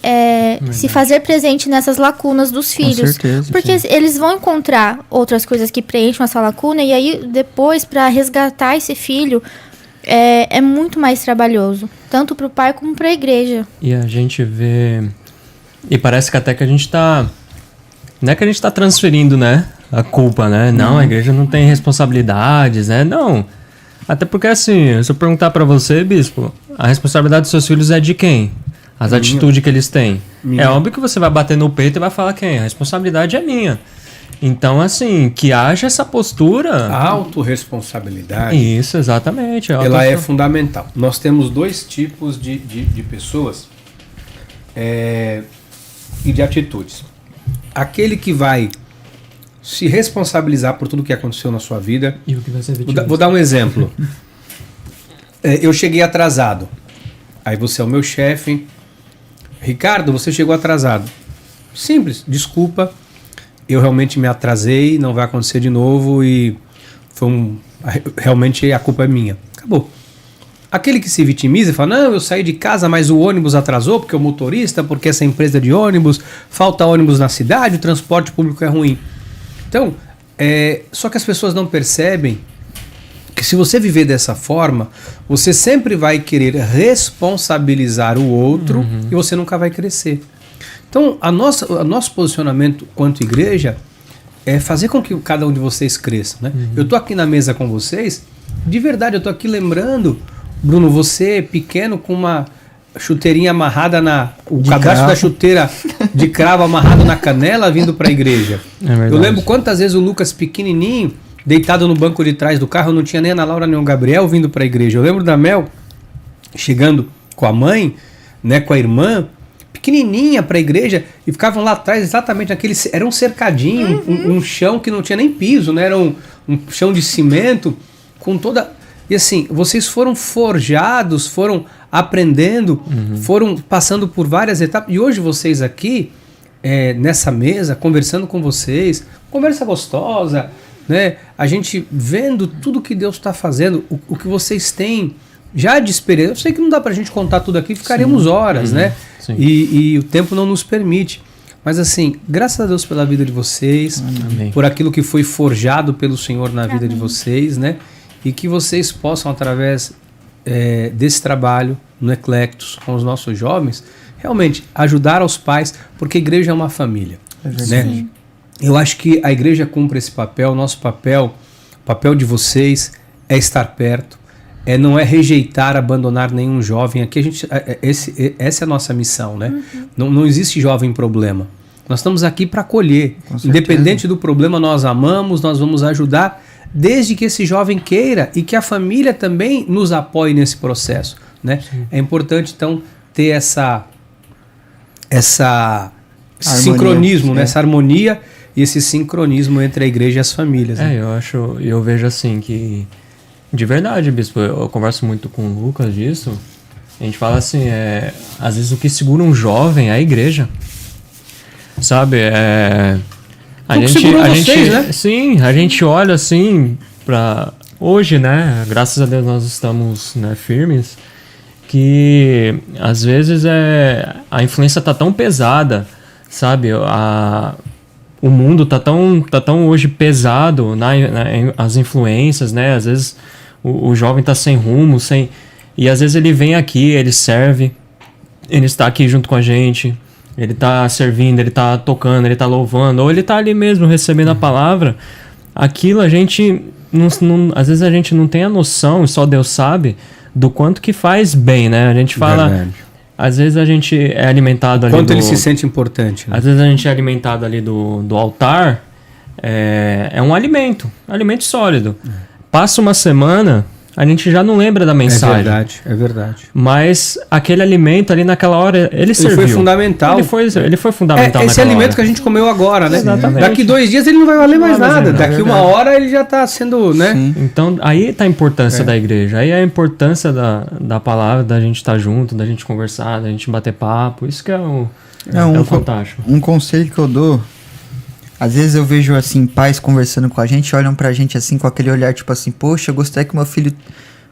se fazer presente nessas lacunas dos filhos. Com certeza, porque eles vão encontrar outras coisas que preencham essa lacuna e aí depois para resgatar esse filho é muito mais trabalhoso, tanto para o pai como para a igreja. E a gente vê... E parece que até que a gente tá... Não é que a gente tá transferindo, né, a culpa, né? Não, a igreja não tem responsabilidades, né? Não. Até porque, assim, se eu perguntar pra você, bispo, a responsabilidade dos seus filhos é de quem? As atitudes que eles têm. É óbvio que você vai bater no peito e vai falar quem? A responsabilidade é minha. Então, assim, que haja essa postura... A autorresponsabilidade... Isso, exatamente. Ela é fundamental. Nós temos 2 tipos de pessoas e de atitudes. Aquele que vai se responsabilizar por tudo que aconteceu na sua vida. E o que vai ser vou dar um exemplo. Eu cheguei atrasado. Aí você é o meu chefe. Ricardo, você chegou atrasado. Simples, desculpa. Eu realmente me atrasei, não vai acontecer de novo e realmente a culpa é minha. Acabou. Aquele que se vitimiza e fala, não, eu saí de casa, mas o ônibus atrasou porque o motorista, porque essa empresa de ônibus, falta ônibus na cidade, o transporte público é ruim. Então, só que as pessoas não percebem que se você viver dessa forma, você sempre vai querer responsabilizar o outro e você nunca vai crescer. Então, o nosso posicionamento quanto igreja é fazer com que cada um de vocês cresça. Né? Eu estou aqui na mesa com vocês, de verdade, eu estou aqui lembrando, Bruno, você pequeno com uma chuteirinha amarrada o cadastro da chuteira de cravo amarrado na canela vindo para a igreja. Eu lembro quantas vezes o Lucas pequenininho, deitado no banco de trás do carro, não tinha nem a Ana Laura nem o Gabriel vindo para a igreja. Eu lembro da Mel chegando com a mãe, né, com a irmã, pequenininha para a igreja e ficavam lá atrás exatamente naquele... Era um cercadinho, um chão que não tinha nem piso, né? Era um chão de cimento com toda... E assim, vocês foram forjados, foram aprendendo, foram passando por várias etapas. E hoje vocês aqui, nessa mesa, conversando com vocês, conversa gostosa, né? A gente vendo tudo que Deus está fazendo, o que vocês têm já de experiência. Eu sei que não dá pra gente contar tudo aqui, ficaremos horas, né? E o tempo não nos permite. Mas assim, graças a Deus pela vida de vocês, por aquilo que foi forjado pelo Senhor na vida de vocês, né? E que vocês possam, através desse trabalho no Eclectus com os nossos jovens, realmente ajudar aos pais, porque a igreja é uma família. Né? Eu acho que a igreja cumpre esse papel, nosso papel, o papel de vocês é estar perto, não é rejeitar, abandonar nenhum jovem. Aqui essa é a nossa missão, né? Não existe jovem problema. Nós estamos aqui para acolher. Independente do problema, nós amamos, nós vamos ajudar, desde que esse jovem queira e que a família também nos apoie nesse processo, né? É importante, então, ter esse sincronismo, né? Essa harmonia e esse sincronismo entre a igreja e as famílias. Né? Eu vejo assim que, de verdade, bispo, eu converso muito com o Lucas disso, a gente fala assim, às vezes o que segura um jovem é a igreja, sabe? A gente, né? Sim, a gente olha assim para hoje, né? Graças a Deus nós estamos, né, firmes, que às vezes a influência tá tão pesada, sabe? O mundo tá tão hoje pesado as influências, né? Às vezes o jovem tá sem rumo, e às vezes ele vem aqui, ele serve, ele está aqui junto com a gente. ele tá servindo, ele tá tocando, ele tá louvando, ou ele tá ali mesmo recebendo a palavra, aquilo a gente, às vezes a gente não tem a noção, só Deus sabe, do quanto que faz bem, né? A gente fala... Verdade. Às vezes a gente é alimentado ali Quanto ele se sente importante. Né? Às vezes a gente é alimentado ali do altar, é um alimento sólido. Passa uma semana, a gente já não lembra da mensagem. É verdade. Mas aquele alimento ali naquela hora, ele serviu. Foi fundamental. Ele foi fundamental esse naquela alimento hora. que a gente comeu agora, né? Exatamente. Daqui 2 dias ele não vai valer mais vai nada. valer nada. Daqui 1 hora ele já está sendo, né? Sim. Então, aí tá a importância da igreja. Aí a importância da palavra, da gente estar junto, da gente conversar, da gente bater papo. Isso que é o fantástico. Um conselho que eu dou, às vezes eu vejo assim, pais conversando com a gente, olham pra gente assim com aquele olhar tipo assim, poxa, eu gostaria que meu filho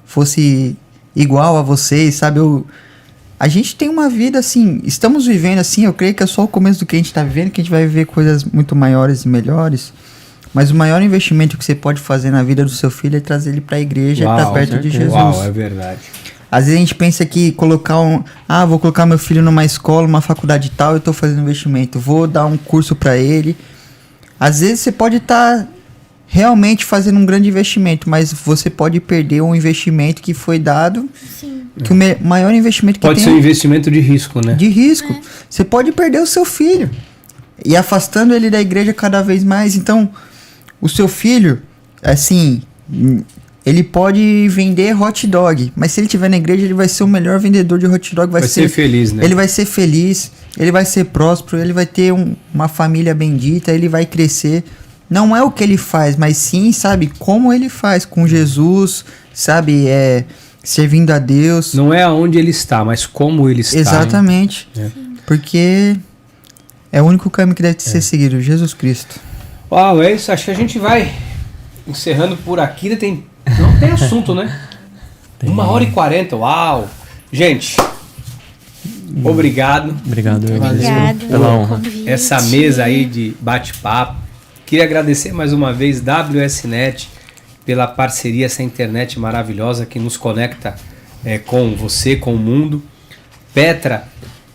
fosse igual a vocês, sabe? A gente tem uma vida assim, estamos vivendo assim, eu creio que é só o começo do que a gente tá vivendo, que a gente vai viver coisas muito maiores e melhores. Mas o maior investimento que você pode fazer na vida do seu filho é trazer ele pra igreja, pra perto de Jesus. Uau, é verdade. Às vezes a gente pensa que vou colocar meu filho numa escola, uma faculdade tal, eu tô fazendo investimento, vou dar um curso pra ele. Às vezes você pode estar realmente fazendo um grande investimento, mas você pode perder um investimento que foi dado. Sim. Que o maior investimento que Pode ser um investimento de risco, né? de risco. Você pode perder o seu filho e afastando ele da igreja cada vez mais. Então, o seu filho, assim, ele pode vender hot dog, mas se ele estiver na igreja, ele vai ser o melhor vendedor de hot dog. Vai ser feliz, né? Ele vai ser feliz, ele vai ser próspero, ele vai ter uma família bendita, ele vai crescer. Não é o que ele faz, mas sim, sabe, como ele faz com Jesus, sabe, servindo a Deus. Não é aonde ele está, mas como ele está. Exatamente. Porque é o único caminho que deve ser seguido, Jesus Cristo. Uau, é isso. Acho que a gente vai encerrando por aqui. Não tem assunto, né? 1h40, uau! Gente, obrigado. Obrigado Obrigado pela honra. convite. Essa mesa aí de bate-papo. Queria agradecer mais uma vez WSNet pela parceria, essa internet maravilhosa que nos conecta com você, com o mundo. Petra,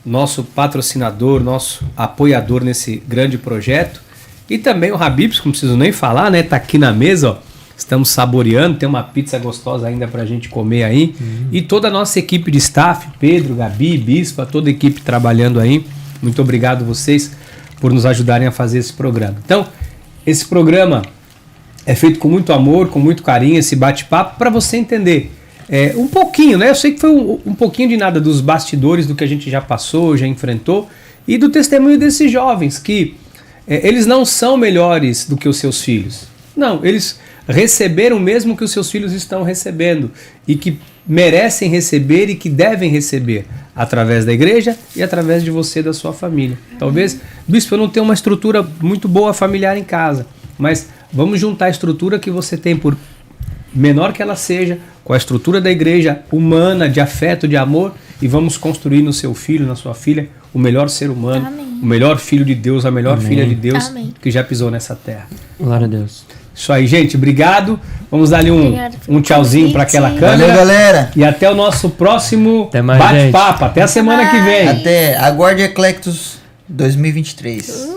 nosso patrocinador, nosso apoiador nesse grande projeto. E também o Habib's, que não preciso nem falar, né? Tá aqui na mesa, ó. Estamos saboreando, tem uma pizza gostosa ainda pra gente comer aí. E toda a nossa equipe de staff, Pedro, Gabi, Bispa, toda a equipe trabalhando aí. Muito obrigado vocês por nos ajudarem a fazer esse programa. Então, esse programa é feito com muito amor, com muito carinho, esse bate-papo, para você entender um pouquinho, né? Eu sei que foi um pouquinho de nada dos bastidores do que a gente já passou, já enfrentou, e do testemunho desses jovens, que eles não são melhores do que os seus filhos. Não, eles receberam o mesmo que os seus filhos estão recebendo, e que merecem receber e que devem receber através da igreja e através de você, da sua família. Talvez, bispo, eu não tenho uma estrutura muito boa familiar em casa, mas vamos juntar a estrutura que você tem, por menor que ela seja, com a estrutura da igreja humana, de afeto, de amor, e vamos construir no seu filho, na sua filha, o melhor ser humano, Amém. o melhor filho de Deus, a melhor Amém. filha de Deus Amém. que já pisou nessa terra. Glória a Deus. Isso aí, gente, obrigado. Vamos dar ali Obrigado pelo um tchauzinho para convite. aquela câmera. Valeu, galera. E até o nosso próximo Até mais, bate-papo. Até a semana que vem. Até aguarde Eclectus 2023.